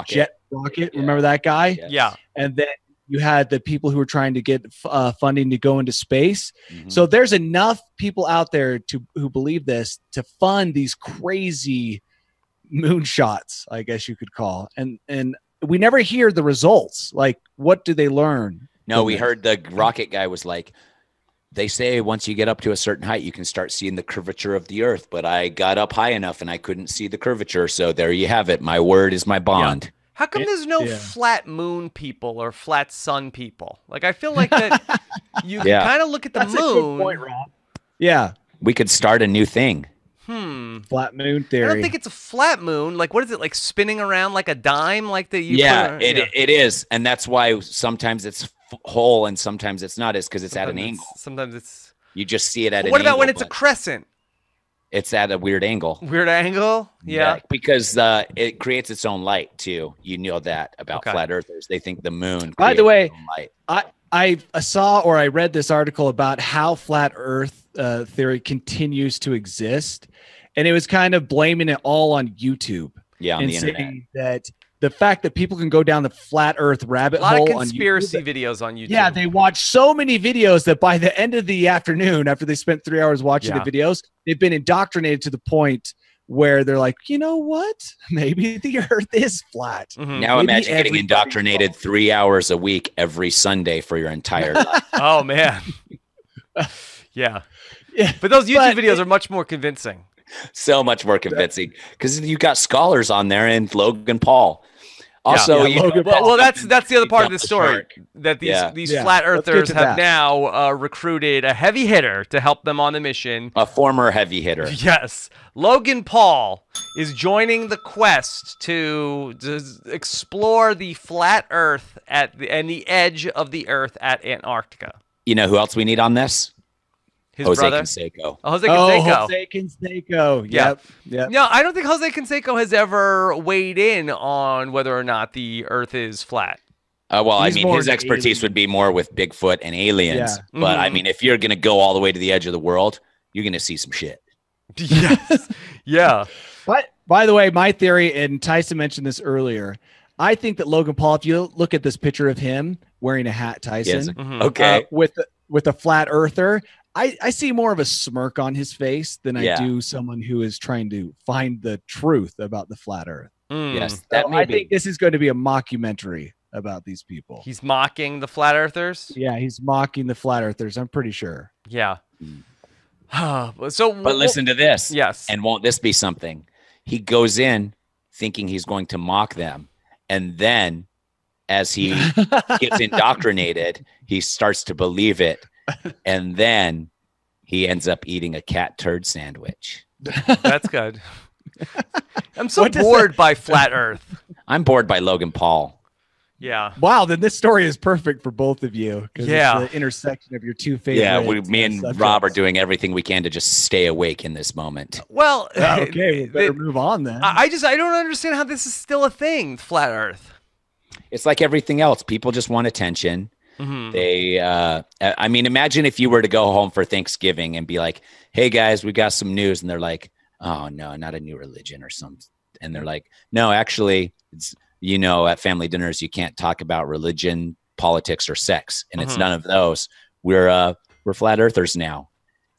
Speaker 2: jet rocket.
Speaker 3: Yeah.
Speaker 2: Remember that guy?
Speaker 3: Yes.
Speaker 1: Yeah.
Speaker 2: And then you had the people who were trying to get funding to go into space.
Speaker 3: Mhm.
Speaker 2: So there's enough people out there who believe this to fund these crazy moonshots, I guess you could call. And we never hear the results. Like, what do they learn?
Speaker 3: No, we heard the rocket guy was like, they say once you get up to a certain height, you can start seeing the curvature of the Earth. But I got up high enough and I couldn't see the curvature. So there you have it. My word is my bond.
Speaker 1: How come there's no flat moon people or flat sun people? Like, I feel like that you can kind of look at the
Speaker 2: That's a
Speaker 1: moon.
Speaker 2: good point, Rob. Yeah.
Speaker 3: We could start a new thing.
Speaker 2: Flat moon theory.
Speaker 1: I don't think it's a flat moon. Like, what is it, like spinning around like a dime? Like that you
Speaker 3: Yeah,
Speaker 1: put
Speaker 3: it is. And that's why sometimes it's whole and sometimes it's not, is because it's at an angle.
Speaker 1: Sometimes it's.
Speaker 3: You just see it at an
Speaker 1: What
Speaker 3: angle.
Speaker 1: about when it's a
Speaker 3: but
Speaker 1: crescent?
Speaker 3: it's at a weird angle.
Speaker 1: Weird angle? Yeah.
Speaker 3: because it creates its own light too. You know that about flat earthers. They think the moon.
Speaker 2: By the
Speaker 3: creates
Speaker 2: way,
Speaker 3: its own light.
Speaker 2: I saw or I read this article about how flat Earth theory continues to exist, and it was kind of blaming it all on YouTube.
Speaker 3: Yeah, on
Speaker 2: and
Speaker 3: the internet.
Speaker 2: saying that the fact that people can go down the flat Earth rabbit
Speaker 1: A lot
Speaker 2: hole
Speaker 1: of conspiracy
Speaker 2: on YouTube,
Speaker 1: videos on YouTube.
Speaker 2: yeah, they watch so many videos that by the end of the afternoon, after they spent 3 hours watching the videos, they've been indoctrinated to the point where they're like, you know what? Maybe the Earth is flat.
Speaker 3: Now
Speaker 2: Maybe
Speaker 3: imagine getting
Speaker 2: everybody's
Speaker 3: indoctrinated
Speaker 2: wrong.
Speaker 3: 3 hours a week every Sunday for your entire life.
Speaker 1: Oh man. Yeah.
Speaker 2: Yeah,
Speaker 1: But those YouTube
Speaker 2: but
Speaker 1: videos are much more convincing.
Speaker 3: So much more convincing because you got scholars on there and Logan Paul. Also,
Speaker 2: Yeah, Logan
Speaker 1: Well, that's the other part of
Speaker 3: jumped
Speaker 1: the
Speaker 3: the
Speaker 1: story
Speaker 3: shark.
Speaker 1: that these
Speaker 2: Yeah,
Speaker 1: flat
Speaker 2: let's get
Speaker 1: earthers
Speaker 2: to
Speaker 1: have
Speaker 2: that.
Speaker 1: now recruited a heavy hitter to help them on the mission.
Speaker 3: a former heavy hitter.
Speaker 1: Yes, Logan Paul is joining the quest to explore the flat Earth and the edge of the Earth at Antarctica.
Speaker 3: You know who else we need on this?
Speaker 1: His
Speaker 3: Jose
Speaker 1: brother,
Speaker 3: Canseco.
Speaker 1: Jose
Speaker 2: Oh,
Speaker 1: Canseco.
Speaker 2: Jose Canseco.
Speaker 1: Yeah.
Speaker 2: Yep.
Speaker 1: No, I don't think Jose Canseco has ever weighed in on whether or not the Earth is flat.
Speaker 3: Well, I
Speaker 2: He's
Speaker 3: mean,
Speaker 2: more
Speaker 3: his
Speaker 2: an
Speaker 3: expertise
Speaker 2: alien.
Speaker 3: would be more with Bigfoot and aliens.
Speaker 2: Yeah.
Speaker 3: But I mean, if you're going to go all the way to the edge of the world, you're going to see some shit.
Speaker 1: Yes. Yeah.
Speaker 2: But by the way, my theory, and Tyson mentioned this earlier, I think that Logan Paul, if you look at this picture of him wearing a hat, Tyson,
Speaker 1: Mhm.
Speaker 3: Okay.
Speaker 2: with a flat earther, I see more of a smirk on his face than I
Speaker 3: Yeah.
Speaker 2: do someone who is trying to find the truth about the flat earth.
Speaker 1: Mm.
Speaker 3: Yes.
Speaker 2: So
Speaker 3: That may
Speaker 2: I
Speaker 3: be.
Speaker 2: think this is going to be a mockumentary about these people.
Speaker 1: He's mocking the flat earthers.
Speaker 2: Yeah, he's mocking the flat earthers. I'm pretty sure.
Speaker 1: Yeah.
Speaker 3: But listen to this.
Speaker 1: Yes.
Speaker 3: And won't this be something? He goes in thinking he's going to mock them. And then as he gets indoctrinated, he starts to believe it. And then he ends up eating a cat turd sandwich.
Speaker 1: That's good. I'm so bored by flat Earth.
Speaker 3: I'm bored by Logan Paul.
Speaker 1: Yeah.
Speaker 2: Wow, then this story is perfect for both of you.
Speaker 1: Yeah.
Speaker 2: It's the intersection of your two favorite.
Speaker 3: Yeah, me and
Speaker 2: subjects.
Speaker 3: Rob are doing everything we can to just stay awake in this moment.
Speaker 1: Well,
Speaker 2: okay, we better move on then.
Speaker 1: I don't understand how this is still a thing, flat Earth.
Speaker 3: It's like everything else. People just want attention.
Speaker 1: Mm-hmm.
Speaker 3: They, I mean, imagine if you were to go home for Thanksgiving and be like, "Hey guys, we got some news," and they're like, "Oh no, not a new religion or something," and they're like, "No, actually, it's at family dinners you can't talk about religion, politics, or sex, and it's none of those. We're flat earthers now,"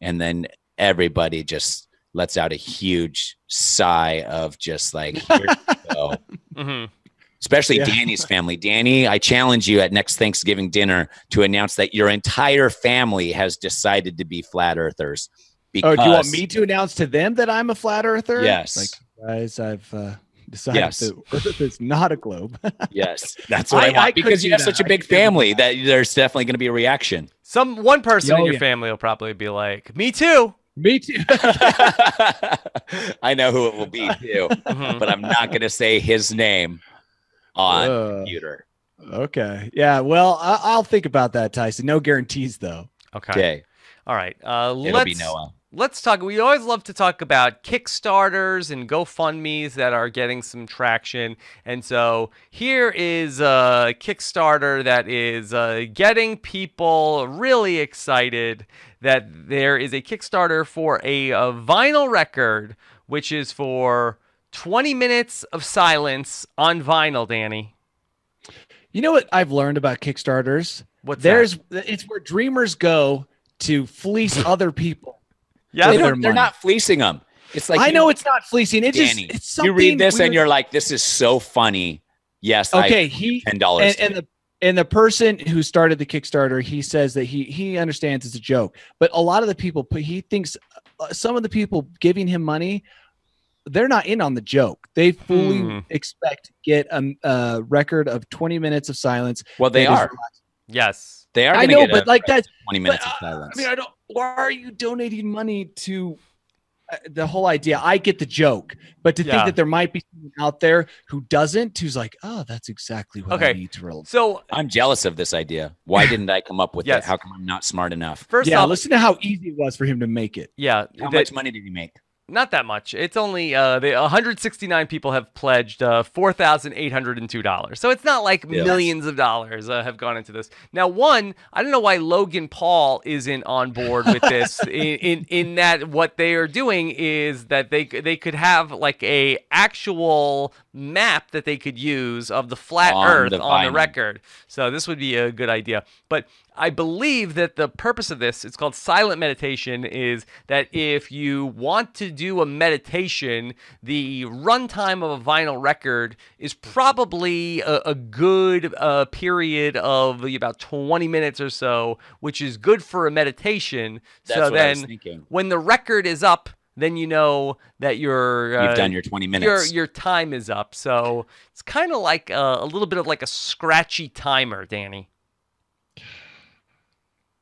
Speaker 3: and then everybody just lets out a huge sigh of just like, "Here we go."
Speaker 1: Mm-hmm.
Speaker 3: Especially Danny's family. Danny, I challenge you at next Thanksgiving dinner to announce that your entire family has decided to be flat earthers. Because,
Speaker 2: do you want me to announce to them that I'm a flat earther?
Speaker 3: Yes.
Speaker 2: Like, guys, I've decided that Earth is not a globe.
Speaker 3: Yes, that's what I want. Because you have such a big family that there's definitely going to be a reaction.
Speaker 1: One person in your family will probably be like, "Me too."
Speaker 2: Me too.
Speaker 3: I know who it will be too, but I'm not going to say his name on computer.
Speaker 2: Okay. Yeah. Well, I'll think about that, Tyson. No guarantees, though.
Speaker 1: Okay. All right.
Speaker 3: It'll be Noah.
Speaker 1: Let's talk. We always love to talk about Kickstarters and GoFundMes that are getting some traction. And so here is a Kickstarter that is getting people really excited that there is a Kickstarter for a vinyl record, which is for 20 minutes of silence on vinyl, Danny.
Speaker 2: You know what I've learned about Kickstarters? It's where dreamers go to fleece other people.
Speaker 3: Yeah, they're not fleecing them. It's like
Speaker 2: I know it's not fleecing.
Speaker 3: Danny,
Speaker 2: it's something.
Speaker 3: You read this and you're like, "This is so funny." Yes.
Speaker 2: Okay.
Speaker 3: $10.
Speaker 2: And the person who started the Kickstarter, he says that he understands it's a joke, but a lot of the people, he thinks some of the people giving him money, they're not in on the joke. They fully expect to get a record of 20 minutes of silence.
Speaker 3: Well, they are.
Speaker 1: Yes,
Speaker 3: they are.
Speaker 2: I know, but like that's
Speaker 3: 20 minutes of silence.
Speaker 2: I mean, why are you donating money to the whole idea? I get the joke, but to think that there might be someone out there who doesn't, who's like, "Oh, that's exactly what I need to roll."
Speaker 1: So
Speaker 3: I'm jealous of this idea. Why didn't I come up with it? How come I'm not smart enough?
Speaker 1: First off,
Speaker 2: listen to how easy it was for him to make it.
Speaker 1: Yeah.
Speaker 3: How much money did he make?
Speaker 1: Not that much. It's only 169 people have pledged $4,802. So it's not like millions of dollars have gone into this. Now, I don't know why Logan Paul isn't on board with this. in that what they are doing is that they could have like a actual map that they could use of the flat Earth on the record. So this would be a good idea. But I believe that the purpose of this, it's called silent meditation, is that if you want to do a meditation, the runtime of a vinyl record is probably a good period of about 20 minutes or so, which is good for a meditation.
Speaker 3: That's what I was thinking.
Speaker 1: When the record is up, then you know that you've
Speaker 3: done your 20 minutes.
Speaker 1: Your time is up. So it's kind of like a little bit of like a scratchy timer, Danny.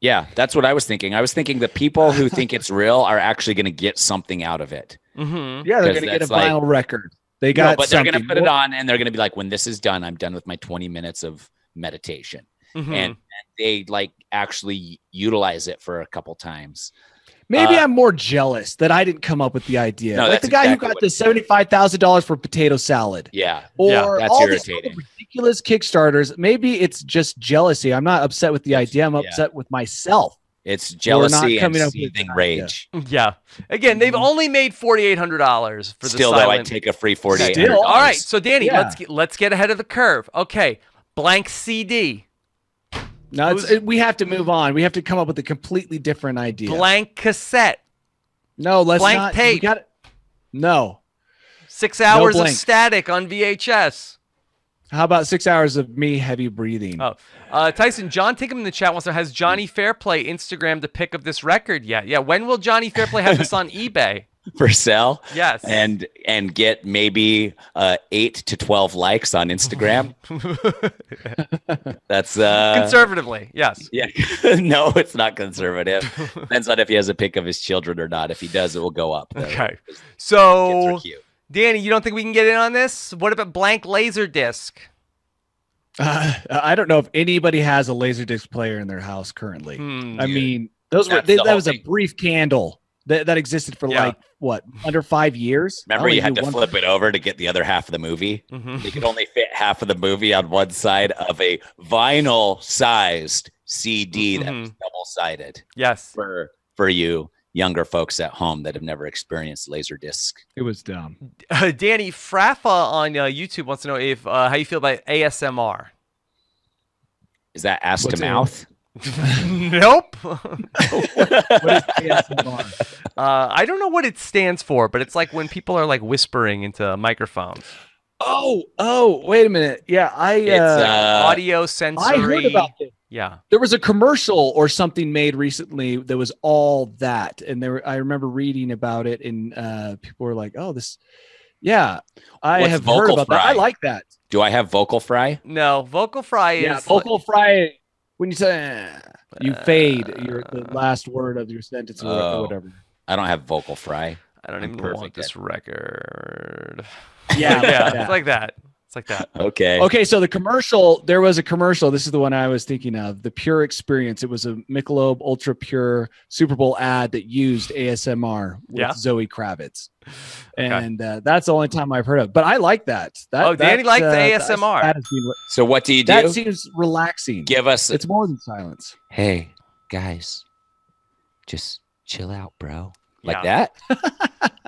Speaker 3: Yeah, that's what I was thinking. I was thinking the people who think it's real are actually going to get something out of it.
Speaker 1: Mm-hmm.
Speaker 2: Yeah, they're going to get a vinyl record. They got,
Speaker 3: but they're going to put it on, and they're going to be like, "When this is done, I'm done with my 20 minutes of meditation," and they like actually utilize it for a couple times.
Speaker 2: Maybe I'm more jealous that I didn't come up with the idea.
Speaker 3: No,
Speaker 2: like the guy who got the $75,000 for potato salad.
Speaker 3: Yeah,
Speaker 2: or
Speaker 3: that's
Speaker 2: all
Speaker 3: irritating.
Speaker 2: These ridiculous Kickstarters. Maybe it's just jealousy. I'm not upset with the idea. I'm upset with myself.
Speaker 3: It's jealousy and seething rage.
Speaker 1: Yeah. Again, they've only made $4,800 for the
Speaker 3: Still, though, I'd take a free $4,800.
Speaker 1: All right. So, Danny, let's get ahead of the curve. Okay. Blank CD.
Speaker 2: No, we have to move on. We have to come up with a completely different idea.
Speaker 1: Blank cassette.
Speaker 2: No, let's
Speaker 1: blank
Speaker 2: not.
Speaker 1: tape.
Speaker 2: No.
Speaker 1: 6 hours of static on VHS.
Speaker 2: How about 6 hours of me heavy breathing?
Speaker 1: Oh, Tyson, John Tinkham in the chat wants to know, has Johnny Fairplay Instagrammed a pic of this record yet? Yeah, when will Johnny Fairplay have this on eBay?
Speaker 3: For sale.
Speaker 1: Yes.
Speaker 3: And get maybe 8 to 12 likes on Instagram. That's
Speaker 1: Conservatively, yes.
Speaker 3: Yeah. No, it's not conservative. Depends on if he has a pic of his children or not. If he does, it will go up.
Speaker 1: Okay.
Speaker 3: Kids
Speaker 1: So,
Speaker 3: are cute.
Speaker 1: Danny, you don't think we can get in on this? What about blank laser disc?
Speaker 2: I don't know if anybody has a Laserdisc player in their house currently. I mean, those were
Speaker 3: That's the
Speaker 2: that
Speaker 3: whole
Speaker 2: was a
Speaker 3: thing.
Speaker 2: brief candle that existed for
Speaker 1: Yeah.
Speaker 2: like what, under 5 years.
Speaker 3: Remember,
Speaker 2: I
Speaker 3: you
Speaker 2: only
Speaker 3: had
Speaker 2: knew
Speaker 3: to
Speaker 2: one-
Speaker 3: flip it over to get the other half of the movie. You could only fit half of the movie on one side of a vinyl-sized CD that was double-sided.
Speaker 1: Yes.
Speaker 3: For you younger folks at home that have never experienced Laserdisc.
Speaker 2: It was dumb.
Speaker 1: Danny Fraffa on YouTube wants to know if how you feel about ASMR.
Speaker 3: Is that ass
Speaker 2: What's
Speaker 3: to
Speaker 2: it?
Speaker 3: mouth?
Speaker 1: Nope.
Speaker 2: What is ASMR?
Speaker 1: I don't know what it stands for, but it's like when people are like whispering into microphones.
Speaker 2: Oh, wait a minute. Yeah,
Speaker 3: It's
Speaker 1: Audio sensory.
Speaker 2: I heard about this.
Speaker 1: Yeah.
Speaker 2: There was a commercial or something made recently that was all that, and I remember reading about it, and people were like, "Oh, this." Yeah, I
Speaker 3: What's
Speaker 2: have
Speaker 3: vocal
Speaker 2: heard about that. I
Speaker 3: fry?
Speaker 2: like that.
Speaker 3: Do I have vocal fry?
Speaker 1: No, vocal fry is
Speaker 2: Yeah, vocal fry. When you say you fade the last word of your sentence or whatever.
Speaker 3: I don't have vocal fry.
Speaker 1: I don't
Speaker 3: I'm
Speaker 1: even
Speaker 3: perfect
Speaker 1: want this
Speaker 3: at-
Speaker 1: record.
Speaker 2: Yeah,
Speaker 1: Yeah, it's like that. It's like that.
Speaker 3: Okay.
Speaker 2: Okay, so there was a commercial. This is the one I was thinking of, the Pure Experience. It was a Michelob Ultra Pure Super Bowl ad that used ASMR with
Speaker 1: Yeah.
Speaker 2: Zoe Kravitz. And that's the only time I've heard of. But I like that.
Speaker 1: Danny likes ASMR.
Speaker 3: So what do you do?
Speaker 2: That seems relaxing.
Speaker 3: Give us.
Speaker 2: It's more than silence.
Speaker 3: Hey, guys, just chill out, bro. Like
Speaker 1: Yeah.
Speaker 3: that?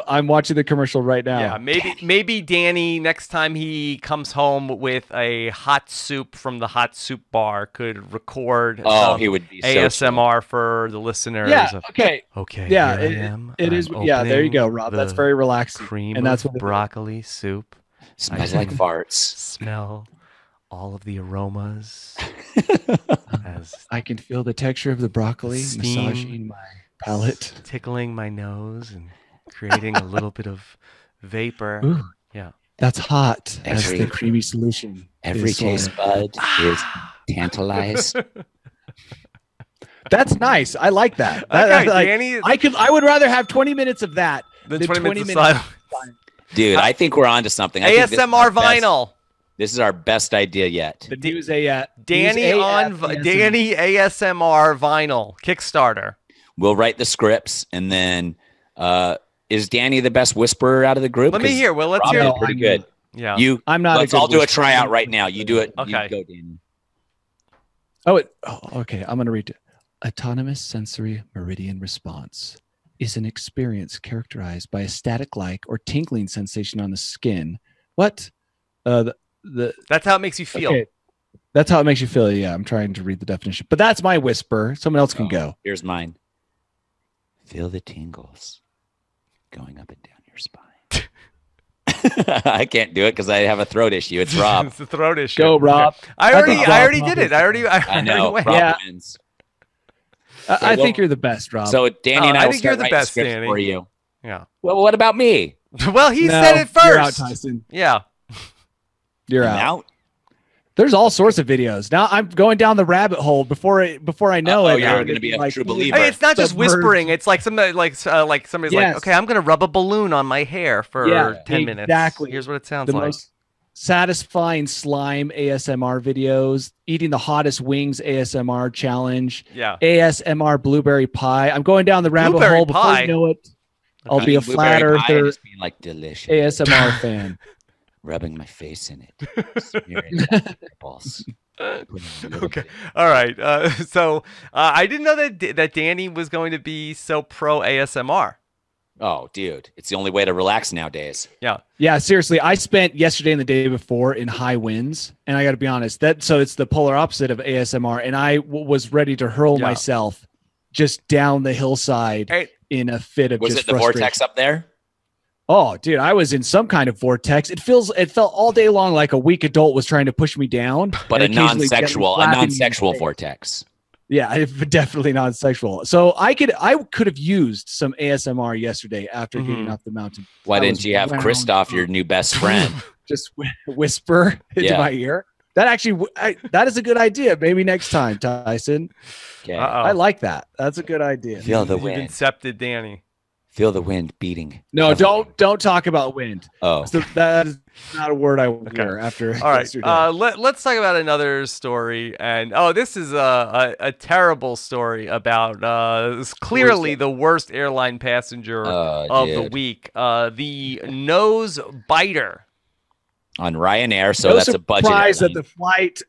Speaker 2: I'm watching the commercial right now.
Speaker 1: Yeah, maybe Danny next time he comes home with a hot soup from the hot soup bar could record
Speaker 3: He would be so
Speaker 1: ASMR for the listeners.
Speaker 2: Yeah.
Speaker 1: of,
Speaker 2: Okay.
Speaker 1: Okay.
Speaker 2: Yeah.
Speaker 1: here I am.
Speaker 2: It
Speaker 1: I'm
Speaker 2: is. Yeah. There you go,
Speaker 1: opening
Speaker 2: Rob. That's
Speaker 1: the
Speaker 2: very relaxing.
Speaker 1: cream
Speaker 2: And that's
Speaker 1: of
Speaker 2: what it is.
Speaker 1: broccoli soup.
Speaker 3: Smells like farts.
Speaker 1: Smell all of the aromas as
Speaker 2: I can feel the texture of the broccoli
Speaker 1: Steam.
Speaker 2: massaging my palate.
Speaker 1: tickling my nose and creating a little bit of vapor.
Speaker 2: Ooh,
Speaker 1: Yeah.
Speaker 2: that's hot. As
Speaker 3: Every-
Speaker 2: the creamy solution.
Speaker 3: Every
Speaker 2: is,
Speaker 3: taste bud is tantalized.
Speaker 2: That's nice. I like that.
Speaker 1: Okay,
Speaker 2: Like,
Speaker 1: Danny.
Speaker 2: I would rather have 20 minutes of that
Speaker 1: The
Speaker 2: than
Speaker 1: 20 minutes of
Speaker 2: 20
Speaker 1: silence.
Speaker 3: Dude, I think we're onto something. I think this is
Speaker 1: ASMR
Speaker 3: our best-
Speaker 1: vinyl.
Speaker 3: This is our best idea yet.
Speaker 2: The news
Speaker 1: Danny Danny ASMR vinyl Kickstarter.
Speaker 3: We'll write the scripts, and then is Danny the best whisperer out of the group?
Speaker 1: Let me
Speaker 3: 'Cause
Speaker 1: hear. Well, let's
Speaker 3: Rob
Speaker 1: hear.
Speaker 3: is
Speaker 2: No,
Speaker 3: pretty
Speaker 2: I'm
Speaker 3: good.
Speaker 1: Yeah.
Speaker 2: I'm not.
Speaker 3: Let's all do a tryout right now. You do it.
Speaker 1: Okay.
Speaker 3: You go, Danny.
Speaker 2: Okay. I'm going to read it. Autonomous sensory meridian response is an experience characterized by a static-like or tingling sensation on the skin. What?
Speaker 1: That's how it makes you feel.
Speaker 2: Okay. That's how it makes you feel. Yeah, I'm trying to read the definition, but that's my whisper. Someone else can go.
Speaker 3: Here's mine. Feel the tingles going up and down your spine. I can't do it because I have a throat issue. It's Rob.
Speaker 1: It's a throat issue.
Speaker 2: Go, Rob.
Speaker 1: Okay.
Speaker 2: I
Speaker 1: I
Speaker 2: think
Speaker 1: already
Speaker 2: Rob
Speaker 1: did it. I already
Speaker 3: know.
Speaker 1: went.
Speaker 3: Rob
Speaker 2: Yeah.
Speaker 3: wins.
Speaker 2: I think you're the best, Rob.
Speaker 3: So Danny and I,
Speaker 1: I
Speaker 3: will
Speaker 1: think you're
Speaker 3: start
Speaker 1: the
Speaker 3: writing
Speaker 1: best,
Speaker 3: scripts
Speaker 1: Danny.
Speaker 3: for you.
Speaker 1: Yeah.
Speaker 3: Well, what about me?
Speaker 1: Well, he
Speaker 2: No,
Speaker 1: said it
Speaker 2: You're out,
Speaker 1: first.
Speaker 2: Tyson.
Speaker 1: Yeah.
Speaker 2: You're
Speaker 3: I'm
Speaker 2: out.
Speaker 3: out.
Speaker 2: There's all sorts of videos. Now I'm going down the rabbit hole before I know it.
Speaker 3: You're
Speaker 2: I'm
Speaker 3: gonna be a
Speaker 2: like,
Speaker 3: true believer.
Speaker 1: Hey, it's not just
Speaker 2: submerged.
Speaker 1: whispering. It's like somebody like somebody's
Speaker 2: Yes.
Speaker 1: like, okay, I'm gonna rub a balloon on my hair for
Speaker 2: Yeah,
Speaker 1: 10 minutes.
Speaker 2: exactly.
Speaker 1: Here's what it sounds
Speaker 2: The
Speaker 1: like.
Speaker 2: most satisfying slime ASMR videos, eating the hottest wings ASMR challenge,
Speaker 1: Yeah.
Speaker 2: ASMR blueberry pie. I'm going down the rabbit
Speaker 1: Blueberry
Speaker 2: hole before
Speaker 1: pie?
Speaker 2: you know it. I'll
Speaker 1: Okay.
Speaker 2: be a
Speaker 3: Eating
Speaker 2: flat
Speaker 3: blueberry pie and
Speaker 2: earther
Speaker 3: just being like delicious.
Speaker 2: ASMR fan.
Speaker 3: Rubbing my face in it. Smearing it on my eyeballs. Putting a little
Speaker 1: Okay.
Speaker 3: bit-
Speaker 1: All right. So I didn't know that Danny was going to be so pro ASMR.
Speaker 3: Oh, dude, it's the only way to relax nowadays.
Speaker 1: Yeah.
Speaker 2: Yeah, seriously. I spent yesterday and the day before in high winds, and I got to be honest. So it's the polar opposite of ASMR, and I was ready to hurl
Speaker 1: Yeah.
Speaker 2: myself just down the hillside
Speaker 1: Hey,
Speaker 2: in a fit of
Speaker 3: Was
Speaker 2: just
Speaker 3: it the
Speaker 2: frustration.
Speaker 3: vortex up there?
Speaker 2: Oh, dude, I was in some kind of vortex. It felt all day long like a weak adult was trying to push me down.
Speaker 3: But a
Speaker 2: and occasionally
Speaker 3: non-sexual
Speaker 2: gently slapping me in the face.
Speaker 3: vortex.
Speaker 2: Yeah, definitely non-sexual. So I could have used some ASMR yesterday after getting off the mountain.
Speaker 3: Why
Speaker 2: I
Speaker 3: didn't
Speaker 2: was
Speaker 3: you have
Speaker 2: around-
Speaker 3: Christoph, your new best friend?
Speaker 2: just whisper into
Speaker 3: Yeah.
Speaker 2: my ear? That actually, that is a good idea. Maybe next time, Tyson.
Speaker 3: Okay.
Speaker 2: I like that. That's a good idea.
Speaker 3: Feel the
Speaker 1: You've
Speaker 3: wind.
Speaker 1: incepted Danny.
Speaker 3: Feel the wind beating.
Speaker 2: No, don't talk about wind.
Speaker 3: Oh,
Speaker 2: So that is not a word I will hear after
Speaker 1: All right.
Speaker 2: yesterday.
Speaker 1: Let's talk about another story. And this is a terrible story about clearly the worst airline passenger of the
Speaker 3: dude.
Speaker 1: week. The nose biter.
Speaker 3: on Ryanair, so
Speaker 2: no
Speaker 3: that's a budget
Speaker 2: surprise that
Speaker 3: airline.
Speaker 2: the flight.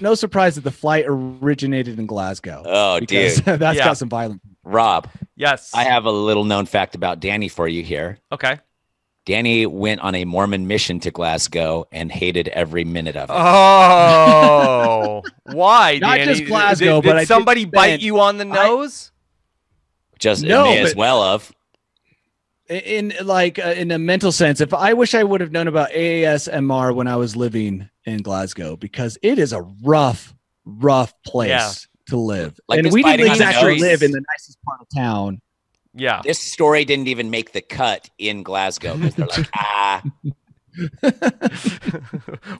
Speaker 2: No surprise that the flight originated in Glasgow.
Speaker 3: Oh,
Speaker 2: because
Speaker 3: dude.
Speaker 2: that's
Speaker 1: Yeah.
Speaker 2: got some violence.
Speaker 3: Rob,
Speaker 1: Yes.
Speaker 3: I have a little known fact about Danny for you here.
Speaker 1: Okay.
Speaker 3: Danny went on a Mormon mission to Glasgow and hated every minute of it.
Speaker 1: Oh, why?
Speaker 2: Not
Speaker 1: Danny?
Speaker 2: just Glasgow,
Speaker 1: did
Speaker 2: but I did
Speaker 1: somebody bite
Speaker 2: spend-
Speaker 1: you on the nose?
Speaker 3: Just
Speaker 2: No,
Speaker 3: may as
Speaker 2: but-
Speaker 3: well have.
Speaker 2: In a mental sense, if I wish I would have known about ASMR when I was living in Glasgow, because it is a rough place
Speaker 1: Yeah.
Speaker 2: to live.
Speaker 3: Like
Speaker 2: and
Speaker 3: this
Speaker 2: we didn't
Speaker 3: biting on the
Speaker 2: exactly
Speaker 3: nose.
Speaker 2: live in the nicest part of town.
Speaker 1: Yeah.
Speaker 3: This story didn't even make the cut in Glasgow because they're like,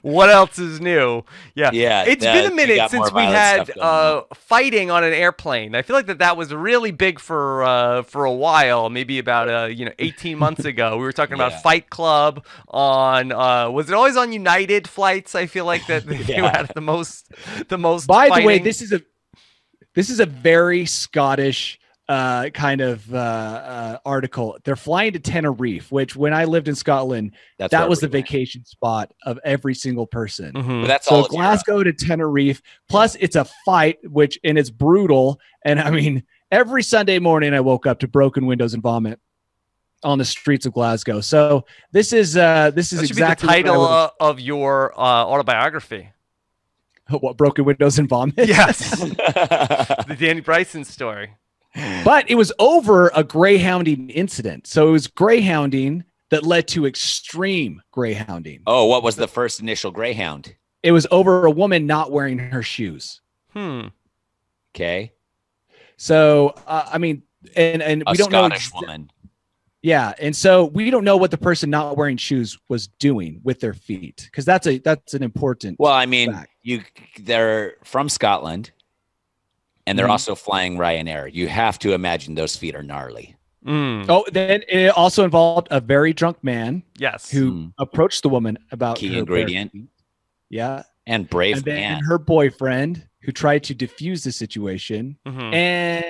Speaker 1: What else is new? Yeah.
Speaker 3: Yeah,
Speaker 1: It's
Speaker 3: that-
Speaker 1: been a
Speaker 3: we
Speaker 1: minute
Speaker 3: got
Speaker 1: since
Speaker 3: more
Speaker 1: we
Speaker 3: violent
Speaker 1: had
Speaker 3: stuff going
Speaker 1: fighting on an airplane. I feel like that was really big for a while, maybe about 18 months ago. We were talking
Speaker 3: Yeah.
Speaker 1: about Fight Club on was it always on United flights? I feel like that they
Speaker 3: Yeah.
Speaker 1: had the most
Speaker 2: By the way,
Speaker 1: fighting.
Speaker 2: this is a very Scottish kind of article. They're flying to Tenerife, which when I lived in Scotland,
Speaker 3: that's
Speaker 2: that
Speaker 3: where
Speaker 2: was the
Speaker 3: we went.
Speaker 2: vacation spot of every single person.
Speaker 1: Mhm.
Speaker 3: But that's
Speaker 2: So
Speaker 3: all.
Speaker 2: Glasgow to Tenerife, plus it's a fight, and it's brutal. And I mean, every Sunday morning I woke up to broken windows and vomit on the streets of Glasgow. So this is
Speaker 1: That should
Speaker 2: exactly
Speaker 1: be the title
Speaker 2: what, I
Speaker 1: of your autobiography.
Speaker 2: what broken windows and vomit.
Speaker 1: Yes, the Danny Bryson story.
Speaker 2: But it was over a greyhounding incident. So it was greyhounding that led to extreme greyhounding.
Speaker 3: Oh, what was the first initial Greyhound?
Speaker 2: It was over a woman not wearing her shoes.
Speaker 3: Okay,
Speaker 2: So I mean, and
Speaker 3: a
Speaker 2: we don't
Speaker 3: Scottish
Speaker 2: know.
Speaker 3: woman.
Speaker 2: Yeah, and so we don't know what the person not wearing shoes was doing with their feet, because that's an important.
Speaker 3: Well, I mean,
Speaker 2: fact.
Speaker 3: they're from Scotland, and they're
Speaker 2: Mhm.
Speaker 3: also flying Ryanair. You have to imagine those feet are gnarly.
Speaker 2: Oh, then it also involved a very drunk man
Speaker 1: Yes.
Speaker 2: who approached the woman about
Speaker 3: Key
Speaker 2: her bare
Speaker 3: ingredient.
Speaker 2: feet. Yeah,
Speaker 3: And brave
Speaker 2: and then
Speaker 3: man.
Speaker 2: her boyfriend who tried to defuse the situation.
Speaker 1: Mhm.
Speaker 2: And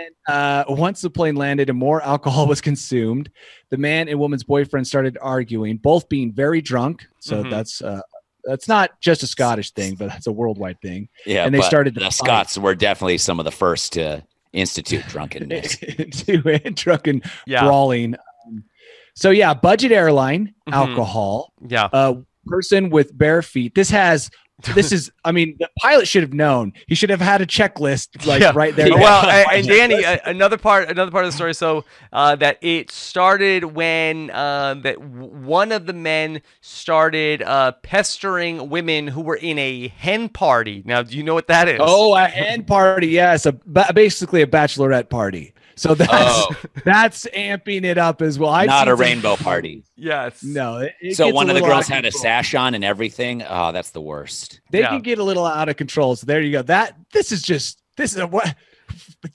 Speaker 2: once the plane landed and more alcohol was consumed, the man and woman's boyfriend started arguing, both being very drunk. So
Speaker 1: Mhm.
Speaker 2: that's not just a Scottish thing, but that's a worldwide thing.
Speaker 3: Yeah,
Speaker 2: and they
Speaker 3: but
Speaker 2: started to
Speaker 3: the
Speaker 2: fight.
Speaker 3: Scots were definitely some of the first to institute drunkenness.
Speaker 2: to drunken
Speaker 1: Yeah.
Speaker 2: brawling. So yeah, budget airline,
Speaker 1: Mhm.
Speaker 2: alcohol,
Speaker 1: Yeah.
Speaker 2: person with bare feet. This is, I mean, the pilot should have known. He should have had a checklist like
Speaker 1: Yeah.
Speaker 2: right there.
Speaker 1: Well, and Danny, another part of the story. So that it started when one of the men started pestering women who were in a hen party. Now, do you know what that is?
Speaker 2: Oh, a hen party. Yes. Basically a bachelorette party. So that's amping it up as well. I've
Speaker 3: Not
Speaker 2: seen
Speaker 3: a
Speaker 2: some-
Speaker 3: rainbow party.
Speaker 1: yes.
Speaker 2: No.
Speaker 3: So
Speaker 2: gets
Speaker 3: one
Speaker 2: a
Speaker 3: of the
Speaker 2: little
Speaker 3: girls
Speaker 2: out of
Speaker 3: had a
Speaker 2: control.
Speaker 3: sash on and everything. Oh, that's the worst.
Speaker 2: They
Speaker 1: Yeah.
Speaker 2: can get a little out of control. So there you go.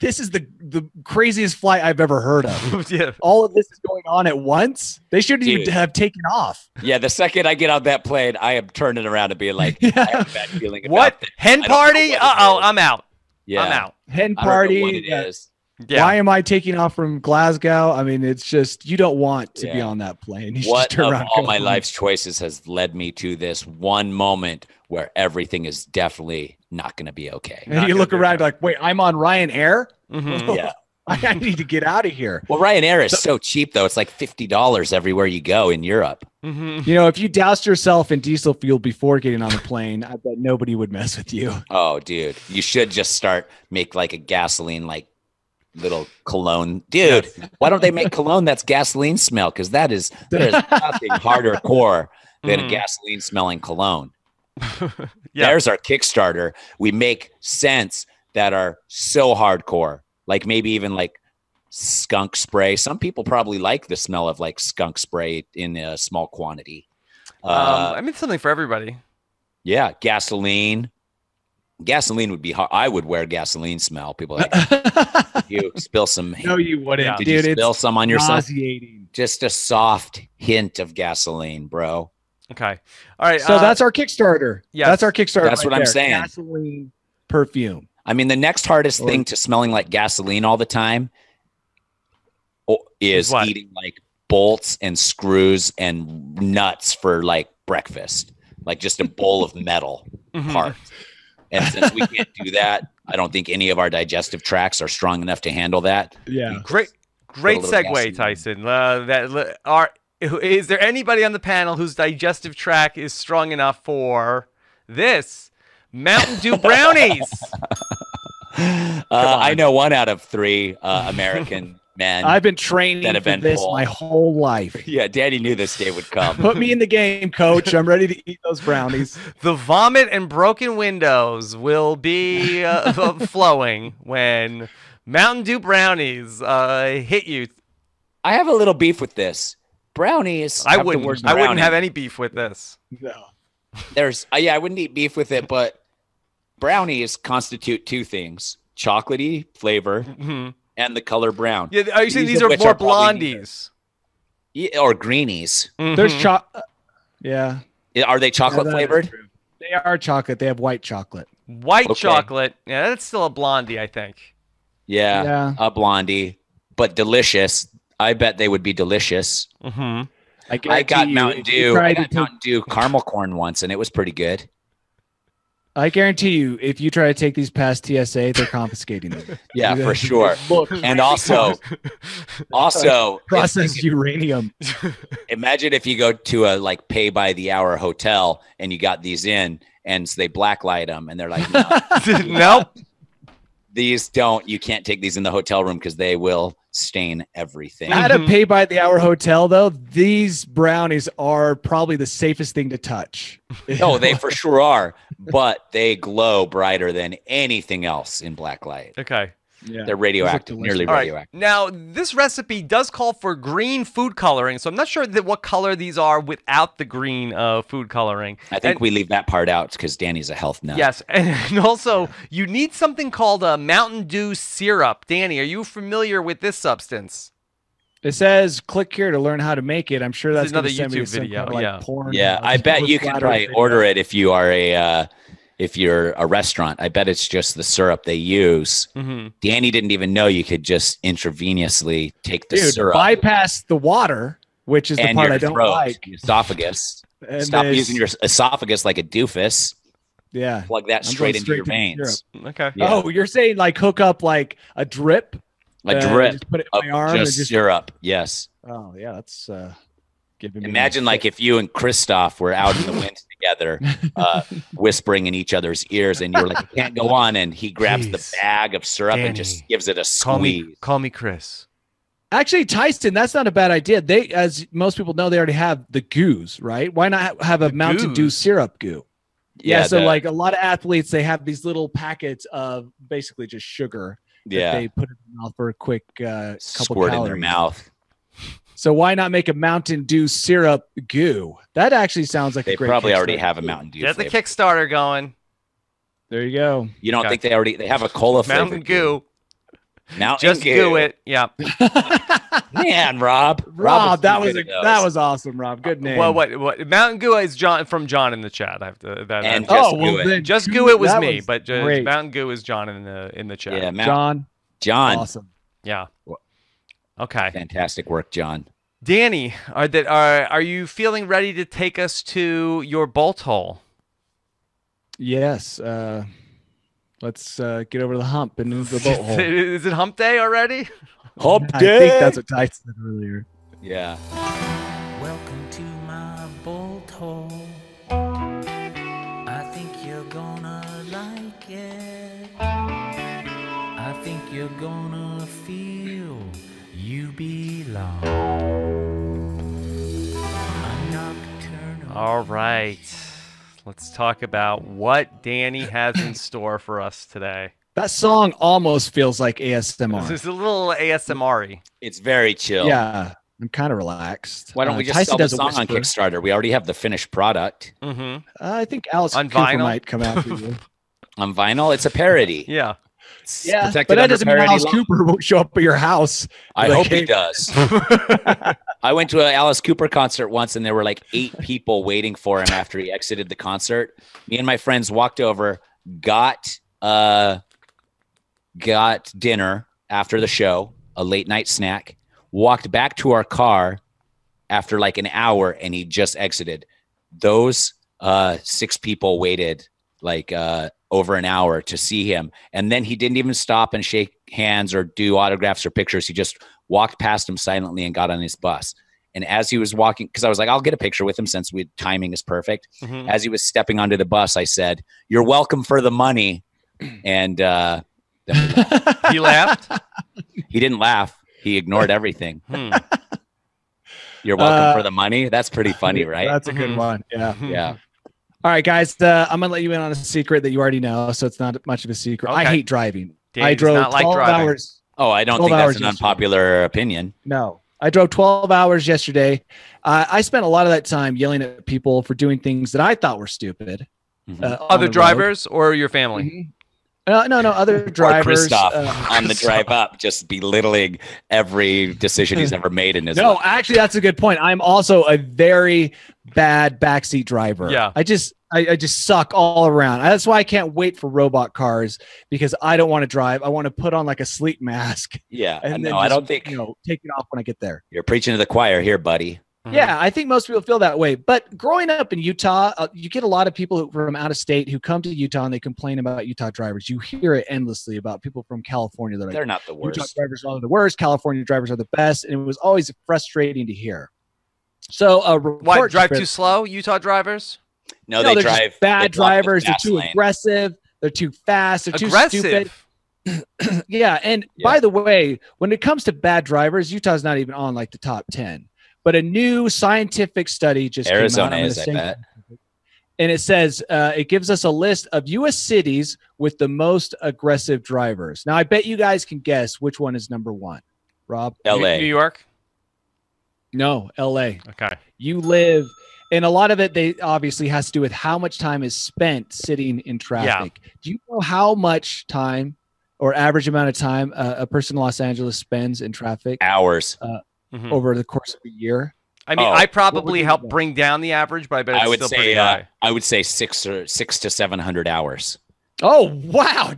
Speaker 2: This is the craziest flight I've ever heard of.
Speaker 1: Yeah.
Speaker 2: All of this is going on at once. They shouldn't even
Speaker 3: Dude.
Speaker 2: have taken off.
Speaker 3: Yeah, the second I get on that plane, I am turning around and being like, I have a bad feeling about
Speaker 1: What?
Speaker 3: this.
Speaker 1: Hen
Speaker 3: I don't know
Speaker 1: party?
Speaker 3: what it
Speaker 1: Uh-oh,
Speaker 3: is.
Speaker 1: I'm out.
Speaker 3: Yeah,
Speaker 1: I'm out.
Speaker 2: Hen
Speaker 3: I don't know
Speaker 2: party.
Speaker 3: what it is.
Speaker 1: Yeah.
Speaker 2: Why am I taking off from Glasgow? I mean, it's just you don't want to be
Speaker 3: Yeah.
Speaker 2: on that plane. You should just
Speaker 3: What
Speaker 2: turn
Speaker 3: of
Speaker 2: around and
Speaker 3: all
Speaker 2: go
Speaker 3: my
Speaker 2: home.
Speaker 3: life's choices has led me to this one moment where everything is definitely not going to be okay?
Speaker 2: And you look around like, wait, I'm on Ryanair.
Speaker 1: Mhm.
Speaker 3: Yeah.
Speaker 2: I need to get out of here.
Speaker 3: Well, Ryanair is so cheap though; it's like $50 everywhere you go in Europe.
Speaker 1: Mhm.
Speaker 2: You know, if you doused yourself in diesel fuel before getting on the plane, I bet nobody would mess with you.
Speaker 3: Oh, dude, you should just make like a gasoline like little cologne, dude. Why don't they make cologne that's gasoline smell? Because there's nothing harder core than a gasoline smelling cologne. There's our Kickstarter. We make scents that are so hardcore, like maybe even like skunk spray. Some people probably like the smell of like skunk spray in a small quantity.
Speaker 1: I mean, something for everybody.
Speaker 3: Yeah, gasoline. Gasoline would be hard. I would wear gasoline smell. People are like, you spill some.
Speaker 2: No, you wouldn't.
Speaker 3: Did
Speaker 2: Dude,
Speaker 3: you spill some on yourself?
Speaker 2: nauseating.
Speaker 3: Just a soft hint of gasoline, bro.
Speaker 1: Okay. All right.
Speaker 2: So that's our Kickstarter.
Speaker 1: Yes.
Speaker 2: That's our Kickstarter.
Speaker 3: That's what I'm
Speaker 2: there.
Speaker 3: saying.
Speaker 2: Gasoline perfume.
Speaker 3: I mean, the next hardest thing to smelling like gasoline all the time is
Speaker 1: What?
Speaker 3: eating like bolts and screws and nuts for like breakfast, like just a bowl of metal parts. And since we can't do that, I don't think any of our digestive tracts are strong enough to handle that.
Speaker 2: Yeah.
Speaker 1: Great
Speaker 3: little
Speaker 1: segue,
Speaker 3: gasoline.
Speaker 1: Tyson. Is there anybody on the panel whose digestive tract is strong enough for this? Mountain Dew brownies.
Speaker 3: I know 1 out of 3 American men.
Speaker 2: I've been training
Speaker 3: That
Speaker 2: for
Speaker 3: event
Speaker 2: this
Speaker 3: poll.
Speaker 2: my whole life.
Speaker 3: Yeah, Daddy knew this day would come.
Speaker 2: Put me in the game, coach. I'm ready to eat those brownies.
Speaker 1: The vomit and broken windows will be flowing when Mountain Dew brownies hit you.
Speaker 3: I have a little beef with this. Brownies.
Speaker 1: I
Speaker 3: have the word
Speaker 1: wouldn't
Speaker 3: brownie.
Speaker 1: have any beef with this.
Speaker 2: No.
Speaker 3: There's I wouldn't eat beef with it, but brownies constitute 2 things: chocolatey flavor and the color brown.
Speaker 1: Yeah, are you saying
Speaker 3: These
Speaker 1: these
Speaker 3: of
Speaker 1: are
Speaker 3: which
Speaker 1: more
Speaker 3: are probably
Speaker 1: blondies?
Speaker 3: Yeah, or greenies.
Speaker 2: There's Yeah.
Speaker 3: Are they chocolate
Speaker 2: Yeah, that is
Speaker 3: flavored?
Speaker 2: true. They are chocolate. They have white chocolate.
Speaker 1: White
Speaker 3: Okay.
Speaker 1: chocolate. Yeah, that's still a blondie, I think.
Speaker 3: Yeah,
Speaker 2: Yeah.
Speaker 3: a blondie, but delicious. I bet they would be delicious.
Speaker 1: Mm-hmm.
Speaker 3: I got Mountain Dew. I got
Speaker 2: Mountain
Speaker 3: Mountain Dew caramel corn once, and it was pretty good.
Speaker 2: I guarantee you, if you try to take these past TSA, they're confiscating them.
Speaker 3: Yeah, for sure.
Speaker 2: Look,
Speaker 3: And also,
Speaker 2: processed uranium.
Speaker 3: imagine if you go to a like pay by the hour hotel and you got these in, and so they blacklight them, and they're like, no,
Speaker 1: Nope.
Speaker 3: these don't. You can't take these in the hotel room because they will stain everything.
Speaker 2: At a pay by the hour hotel, though, these brownies are probably the safest thing to touch.
Speaker 3: No, they for sure are, but they glow brighter than anything else in black light.
Speaker 1: Okay.
Speaker 2: Yeah.
Speaker 3: They're radioactive,
Speaker 2: delicious.
Speaker 3: nearly
Speaker 1: All right.
Speaker 3: radioactive.
Speaker 1: Now, this recipe does call for green food coloring, so I'm not sure what color these are without the green food coloring.
Speaker 3: I think
Speaker 1: And-
Speaker 3: we leave that part out because Danny's a health nut.
Speaker 1: Yes, and also you need something called a Mountain Dew syrup. Danny, are you familiar with this substance?
Speaker 2: It says click here to learn how to make it. I'm sure
Speaker 1: This
Speaker 2: that's
Speaker 1: is another
Speaker 2: gonna send me
Speaker 1: YouTube
Speaker 2: to some
Speaker 1: video,
Speaker 2: kind of, like,
Speaker 1: yeah.
Speaker 2: porn.
Speaker 3: Yeah, I bet you can probably order it if you are if you're a restaurant. I bet it's just the syrup they use.
Speaker 1: Mm-hmm.
Speaker 3: Danny didn't even know you could just intravenously take the
Speaker 2: Dude,
Speaker 3: syrup
Speaker 2: bypass the water, which is the
Speaker 3: and
Speaker 2: part
Speaker 3: your
Speaker 2: I don't
Speaker 3: throat,
Speaker 2: like.
Speaker 3: your esophagus.
Speaker 2: And
Speaker 3: Stop
Speaker 2: there's-
Speaker 3: using your esophagus like a doofus.
Speaker 2: Yeah.
Speaker 3: Plug that
Speaker 2: I'm
Speaker 3: straight
Speaker 2: going
Speaker 3: into your
Speaker 2: straight to the
Speaker 3: veins.
Speaker 1: Okay.
Speaker 3: Yeah.
Speaker 2: Oh, you're saying like hook up like a drip?
Speaker 3: A drip
Speaker 2: Just put it
Speaker 3: of
Speaker 2: in my arm and
Speaker 3: just
Speaker 2: just.
Speaker 3: syrup. Yes.
Speaker 2: Oh yeah, that's giving me.
Speaker 3: Imagine like if you and Christoph were out in the wind together, whispering in each other's ears, and you're like, "You can't go on," and he grabs
Speaker 1: Jeez.
Speaker 3: the bag of syrup and
Speaker 1: Danny,
Speaker 3: just gives it a
Speaker 1: Call
Speaker 3: squeeze.
Speaker 1: me Chris.
Speaker 2: Actually, Tyson, that's not a bad idea. They, as most people know, they already have the goos, right? Why not have a Mountain Dew
Speaker 1: goos?
Speaker 2: syrup goo? Yeah, so
Speaker 3: the-
Speaker 2: like a lot of athletes, they have these little packets of basically just sugar that
Speaker 3: yeah,
Speaker 2: they put in their mouth for a quick couple
Speaker 3: squirt
Speaker 2: calories.
Speaker 3: in their mouth.
Speaker 2: So why not make a Mountain Dew syrup goo? That actually sounds like
Speaker 3: They
Speaker 2: a great.
Speaker 3: probably already
Speaker 2: Kickstarter.
Speaker 3: have a Mountain Dew.
Speaker 1: Get the
Speaker 3: flavor.
Speaker 1: Kickstarter going.
Speaker 2: There you go.
Speaker 3: You don't
Speaker 1: Okay.
Speaker 3: think they have a cola
Speaker 1: Mountain
Speaker 3: flavored
Speaker 1: Goo.
Speaker 3: Mountain
Speaker 1: Just goo it. Yeah.
Speaker 3: Man, Rob,
Speaker 2: Rob, that
Speaker 3: was
Speaker 2: was
Speaker 3: too good at
Speaker 2: that
Speaker 3: those.
Speaker 2: was awesome, Rob. Good name.
Speaker 1: Well, what? Mountain Goo is from John in the chat. I have to.
Speaker 3: And
Speaker 1: That,
Speaker 3: just
Speaker 2: oh well,
Speaker 3: Goo it.
Speaker 2: then
Speaker 1: just Goo it was
Speaker 2: that
Speaker 1: me, but
Speaker 2: great.
Speaker 1: Mountain Goo is John in the chat.
Speaker 3: Yeah,
Speaker 2: John.
Speaker 3: John.
Speaker 2: Awesome.
Speaker 1: Yeah. Okay.
Speaker 3: Fantastic work, John.
Speaker 1: Danny, are you feeling ready to take us to your bolt hole?
Speaker 2: Yes. Let's get over the hump and into the boat hole.
Speaker 1: Is it hump day already?
Speaker 3: Hump
Speaker 2: I think that's what Tyson said earlier.
Speaker 3: Yeah.
Speaker 5: Welcome to my bolt hole. I think you're gonna like it. I think you're gonna feel you belong. A nocturnal.
Speaker 1: All right. Let's talk about what Danny has in store for us today.
Speaker 2: That song almost feels like
Speaker 1: This
Speaker 2: ASMR.
Speaker 1: is a little ASMR-y.
Speaker 3: It's very chill.
Speaker 2: Yeah, I'm kind of relaxed.
Speaker 3: Why don't we just
Speaker 2: Tyson
Speaker 3: sell the
Speaker 2: does a
Speaker 3: song on
Speaker 2: whisper.
Speaker 3: Kickstarter? We already have the finished product
Speaker 1: Mm-hmm.
Speaker 2: I think Alice
Speaker 1: On
Speaker 2: Cooper
Speaker 1: vinyl?
Speaker 2: might come after you.
Speaker 3: on vinyl. It's a parody.
Speaker 1: Yeah.
Speaker 3: It's
Speaker 2: Yeah,
Speaker 3: protected
Speaker 2: but that
Speaker 3: under
Speaker 2: doesn't mean
Speaker 3: parody
Speaker 2: Alice
Speaker 3: law.
Speaker 2: Cooper won't show up at your house.
Speaker 3: I
Speaker 2: Like,
Speaker 3: hope he
Speaker 2: hey-
Speaker 3: does. I went to an Alice Cooper concert once, and there were like 8 people waiting for him after he exited the concert. Me and my friends walked over, got dinner after the show, a late night snack, walked back to our car after like an hour, and he just exited. Those 6 people waited like over an hour to see him, and then he didn't even stop and shake hands or do autographs or pictures. He just walked past him silently and got on his bus. And as he was walking, because I was like, I'll get a picture with him since timing is perfect.
Speaker 1: Mhm.
Speaker 3: As he was stepping onto the bus, I said, "You're welcome for the money." And then
Speaker 1: He laughed.
Speaker 3: he didn't laugh. He ignored everything.
Speaker 1: Hmm.
Speaker 3: You're welcome for the money. That's pretty funny, right?
Speaker 2: That's a good
Speaker 1: Mhm.
Speaker 2: one. Yeah.
Speaker 3: Yeah.
Speaker 2: All right, guys. I'm gonna let you in on a secret that you already know, so it's not much of a secret. I
Speaker 1: Okay.
Speaker 2: hate driving.
Speaker 1: Dave
Speaker 2: I
Speaker 1: does
Speaker 2: drove
Speaker 1: not like
Speaker 2: 12
Speaker 1: driving.
Speaker 2: hours.
Speaker 3: Oh, I don't
Speaker 2: 12
Speaker 3: think that's
Speaker 2: hours
Speaker 3: an
Speaker 2: yesterday.
Speaker 3: unpopular opinion.
Speaker 2: No, I drove 12 hours yesterday. I spent a lot of that time yelling at people for doing things that I thought were stupid.
Speaker 3: Mhm.
Speaker 2: on
Speaker 1: Other
Speaker 2: the road.
Speaker 1: drivers or your family?
Speaker 2: Mhm. No, other
Speaker 3: Or
Speaker 2: drivers.
Speaker 3: Christoph
Speaker 2: uh,
Speaker 3: on the drive up, just belittling every decision he's ever made in his
Speaker 2: No,
Speaker 3: life.
Speaker 2: actually, that's a good point. I'm also a very bad backseat driver.
Speaker 1: Yeah.
Speaker 2: I just suck all around. That's why I can't wait for robot cars, because I don't want to drive. I want to put on like a sleep mask
Speaker 3: Yeah.
Speaker 2: and then
Speaker 3: No, I
Speaker 2: just,
Speaker 3: don't think
Speaker 2: take it off when I get there.
Speaker 3: you're preaching to the choir here, buddy.
Speaker 1: Mhm.
Speaker 2: Yeah, I think most people feel that way. But growing up in Utah, you get a lot of people from out of state who come to Utah and they complain about Utah drivers. You hear it endlessly about people from California. They're like,
Speaker 3: They're not the
Speaker 2: Utah
Speaker 3: worst.
Speaker 2: drivers are the worst. California drivers are the best. And it was always frustrating to hear. So,
Speaker 1: Why drive too slow, Utah drivers?
Speaker 3: No,
Speaker 2: they're
Speaker 3: they
Speaker 2: just
Speaker 3: drive
Speaker 2: bad
Speaker 3: they block the
Speaker 2: drivers. They're
Speaker 3: fast
Speaker 2: too
Speaker 3: lane.
Speaker 2: aggressive. They're too fast. They're too stupid.
Speaker 1: Aggressive.
Speaker 2: Yeah. And by the way, when it comes to bad drivers, Utah's not even on like the top 10. But a new scientific study just
Speaker 3: Arizona
Speaker 2: came out.
Speaker 3: is, I bet.
Speaker 2: And it says it gives us a list of U.S. cities with the most aggressive drivers. Now, I bet you guys can guess which one is number one. Rob?
Speaker 3: LA.
Speaker 1: New York?
Speaker 2: No, L.A.
Speaker 1: Okay.
Speaker 2: You live, and a lot of it, they obviously has to do with how much time is spent sitting in traffic. Do you know how much time or average amount of time a person in Los Angeles spends in traffic
Speaker 3: Hours.
Speaker 1: Mhm.
Speaker 2: over the course of a year?
Speaker 1: I mean,
Speaker 3: Oh.
Speaker 1: I
Speaker 2: What
Speaker 1: probably
Speaker 2: would you
Speaker 1: help
Speaker 2: guess?
Speaker 1: bring down the average, but I bet it's
Speaker 3: I would
Speaker 1: still pretty
Speaker 3: say
Speaker 1: high.
Speaker 3: I would say 6 to 700 hours.
Speaker 2: Oh, wow.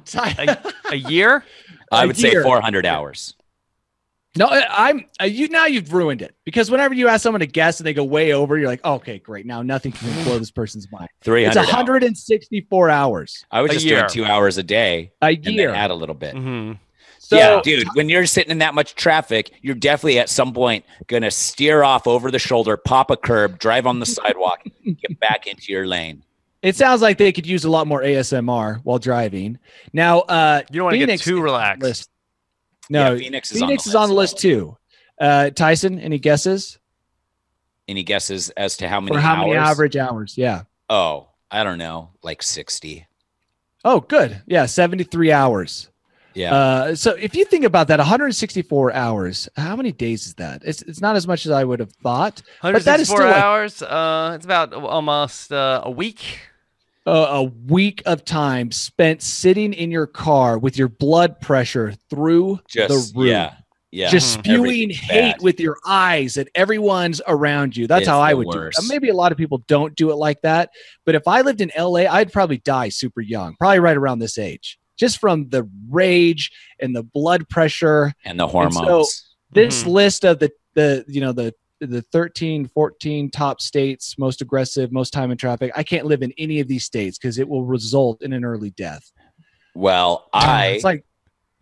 Speaker 1: A year?
Speaker 3: I
Speaker 2: A
Speaker 3: would say
Speaker 2: year.
Speaker 3: 400 hours.
Speaker 2: No, now you've ruined it, because whenever you ask someone to guess and they go way over, you're like, okay, great. Now nothing can blow this person's mind.
Speaker 3: 300
Speaker 2: It's
Speaker 3: hours.
Speaker 2: 164 hours
Speaker 3: I was
Speaker 1: A
Speaker 3: just
Speaker 1: year.
Speaker 3: doing 2 hours a day
Speaker 2: a
Speaker 3: and
Speaker 2: year.
Speaker 3: then add a little bit.
Speaker 1: Hmm.
Speaker 2: So,
Speaker 3: Yeah, dude, when you're sitting in that much traffic, you're definitely at some point going to steer off over the shoulder, pop a curb, drive on the sidewalk, get back into your lane.
Speaker 2: it sounds like they could use a lot more ASMR while driving. Now,
Speaker 1: You don't want to get
Speaker 2: Phoenix
Speaker 1: too
Speaker 2: is on the
Speaker 1: relaxed.
Speaker 2: list. No,
Speaker 3: Yeah, Phoenix is
Speaker 2: Phoenix
Speaker 3: on
Speaker 2: is
Speaker 3: the
Speaker 2: on the
Speaker 3: list.
Speaker 2: list too. Tyson, any guesses
Speaker 3: Any guesses as to how many
Speaker 2: for how
Speaker 3: hours?
Speaker 2: many average hours? Yeah.
Speaker 3: Oh, I don't know, like 60.
Speaker 2: Oh, good. Yeah, 73 hours.
Speaker 3: Yeah.
Speaker 2: So if you think about that, 164 hours, how many days is that? It's not as much as I would have thought. But that is
Speaker 1: 164
Speaker 2: still like
Speaker 1: hours. It's about almost a week.
Speaker 2: a week of time spent sitting in your car with your blood pressure through
Speaker 3: Just
Speaker 2: the roof.
Speaker 3: yeah.
Speaker 2: Just
Speaker 1: Mhm.
Speaker 2: spewing
Speaker 3: Everything's
Speaker 2: hate
Speaker 3: bad.
Speaker 2: with your eyes at everyone's around you. That's
Speaker 3: It's
Speaker 2: how I
Speaker 3: the
Speaker 2: would
Speaker 3: worst.
Speaker 2: do it. Maybe a lot of people don't do it like that. But if I lived in LA, I'd probably die super young, probably right around this age, just from the rage and the blood pressure.
Speaker 3: And the
Speaker 2: And
Speaker 3: hormones.
Speaker 2: This
Speaker 1: Mhm.
Speaker 2: list of the 13, 14 top states, most aggressive, most time in traffic. I can't live in any of these states because it will result in an early death.
Speaker 3: Well,
Speaker 2: It's like,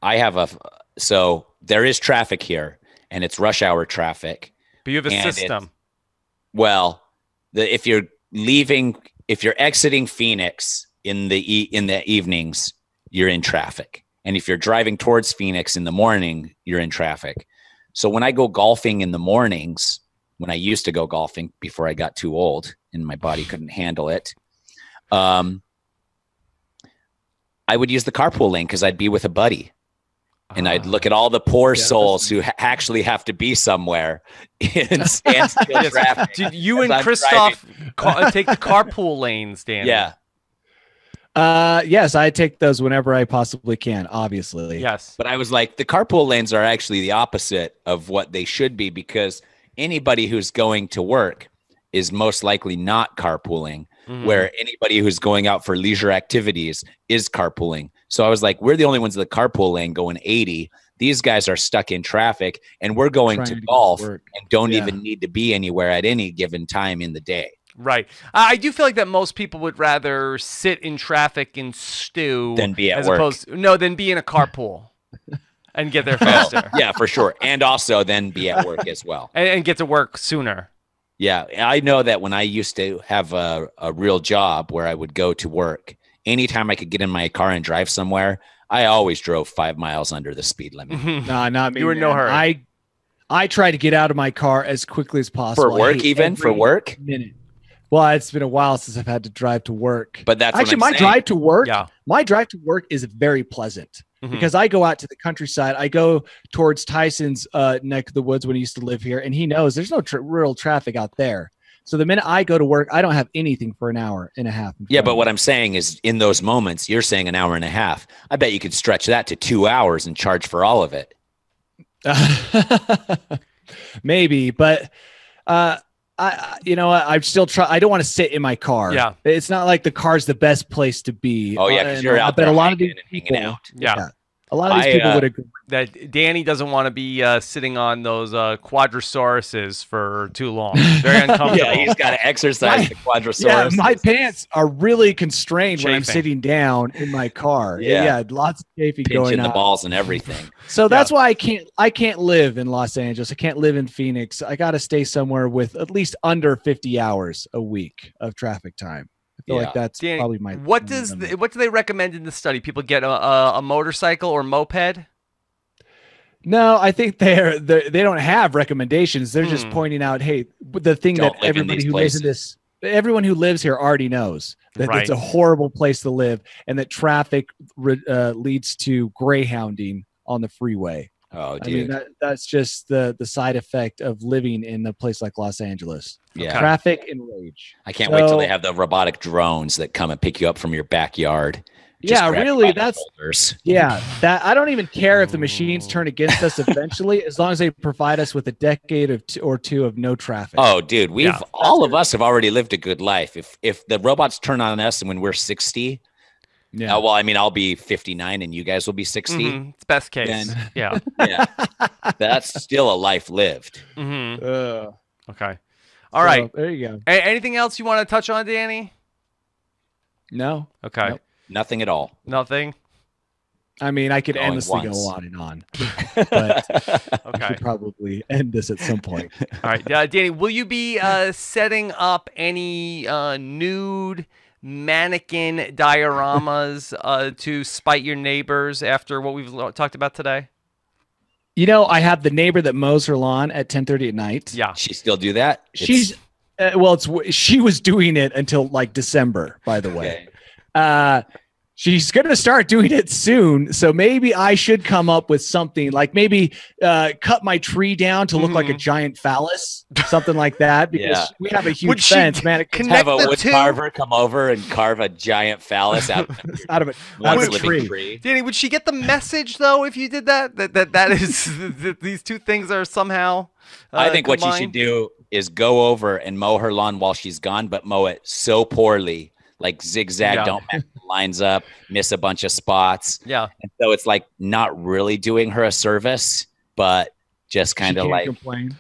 Speaker 3: I have so there is traffic here, and it's rush hour traffic.
Speaker 1: But you have a
Speaker 3: And
Speaker 1: system.
Speaker 3: Well, if you're exiting Phoenix in the evenings, you're in traffic, And if you're driving towards Phoenix in the morning, you're in traffic. So when I go golfing in the mornings, when I used to go golfing before I got too old and my body couldn't handle it, I would use the carpool lane because I'd be with a buddy. And I'd look at all the poor souls who actually have to be somewhere in standstill traffic.
Speaker 1: Did you and Christoph take the carpool lanes, Danny?
Speaker 3: Yeah.
Speaker 2: Yes, I take those whenever I possibly can, obviously.
Speaker 1: Yes.
Speaker 3: But I was like, the carpool lanes are actually the opposite of what they should be, because anybody who's going to work is most likely not carpooling, where anybody who's going out for leisure activities is carpooling. So I was like, we're the only ones in the carpool lane going 80. These guys are stuck in traffic, and we're going to golf and don't even need to be anywhere at any given time in the day.
Speaker 1: Right. I do feel like that most people would rather sit in traffic and stew
Speaker 3: than be at
Speaker 1: as
Speaker 3: work.
Speaker 1: than be in a carpool and get there faster.
Speaker 3: Yeah, for sure. And also then be at work as well.
Speaker 1: And get to work sooner.
Speaker 3: Yeah. I know that when I used to have a real job where I would go to work, anytime I could get in my car and drive somewhere, I always drove 5 miles under the speed limit.
Speaker 2: No, not me.
Speaker 1: You were in no hurry.
Speaker 2: I try to get out of my car as quickly as possible.
Speaker 3: For work, even? For work?
Speaker 2: Minute. Well, it's been a while since I've had to drive to work.
Speaker 3: But that's
Speaker 2: actually
Speaker 3: what I'm saying.
Speaker 2: My drive to work is very pleasant because I go out to the countryside. I go towards Tyson's neck of the woods when he used to live here, and he knows there's no real traffic out there. So the minute I go to work, I don't have anything for an hour and a half.
Speaker 3: Yeah, but what I'm saying is, in those moments, you're saying an hour and a half. I bet you could stretch that to 2 hours and charge for all of it.
Speaker 2: Maybe, but I'm still trying. I don't want to sit in my car.
Speaker 1: Yeah,
Speaker 2: it's not like the car's the best place to be.
Speaker 3: Oh yeah, because you're out there.
Speaker 2: But a lot of these people,
Speaker 3: hanging out.
Speaker 1: Yeah.
Speaker 2: A lot of these people would agree
Speaker 1: that Danny doesn't want to be sitting on those quadrosauruses for too long. Very uncomfortable.
Speaker 3: Yeah, he's got to exercise the quadrosaurus.
Speaker 2: Yeah, my pants are really constrained when I'm sitting down in my car. Yeah, lots of chafing going
Speaker 3: Pinching
Speaker 2: on.
Speaker 3: the balls and everything.
Speaker 2: So that's why I can't live in Los Angeles. I can't live in Phoenix. I got to stay somewhere with at least under 50 hours a week of traffic time. I feel like that's
Speaker 1: Danny,
Speaker 2: probably my.
Speaker 1: What do they recommend in the study? People get a motorcycle or moped?
Speaker 2: No, I think they don't have recommendations. They're just pointing out, hey, the thing that everybody who lives in this, everyone who lives here already knows that it's a horrible place to live, and that traffic leads to greyhounding on the freeway.
Speaker 3: Oh, dude.
Speaker 2: I mean, that's just the side effect of living in a place like Los Angeles.
Speaker 3: Yeah.
Speaker 2: Traffic and rage.
Speaker 3: I can't wait till they have the robotic drones that come and pick you up from your backyard.
Speaker 2: Yeah, really. That I don't even care if the machines turn against us eventually, as long as they provide us with a decade or two of no traffic.
Speaker 3: Oh, dude, all of us have already lived a good life. If the robots turn on us and when we're 60, well, I mean, I'll be 59 and you guys will be 60.
Speaker 1: It's best case.
Speaker 3: Then,
Speaker 1: yeah,
Speaker 3: that's still a life lived.
Speaker 1: Okay. All right.
Speaker 2: There you go.
Speaker 1: Anything else you want to touch on, Danny?
Speaker 2: No.
Speaker 1: Okay.
Speaker 2: Nope.
Speaker 3: Nothing at all.
Speaker 1: Nothing.
Speaker 2: I mean, I could endlessly go on and on, but I should probably end this at some point.
Speaker 1: All right, Danny, will you be setting up any nude mannequin dioramas to spite your neighbors after what we've talked about today?
Speaker 2: You know, I have the neighbor that mows her lawn at 10:30 at night.
Speaker 1: Yeah,
Speaker 3: she still do that.
Speaker 2: She was doing it until like December, by the way. She's going to start doing it soon. So maybe I should come up with something like maybe cut my tree down to look like a giant phallus, something like that, because we have a huge fence, man.
Speaker 3: Have a wood carver come over and carve a giant phallus out
Speaker 2: of a tree.
Speaker 1: Danny, would she get the message though if you did that? That is that these two things are somehow
Speaker 3: I think
Speaker 1: combined?
Speaker 3: What you should do is go over and mow her lawn while she's gone, but mow it so poorly. Like zigzag, don't match the lines up, miss a bunch of spots.
Speaker 1: Yeah.
Speaker 3: And so it's like not really doing her a service, but just kind of like
Speaker 2: complain.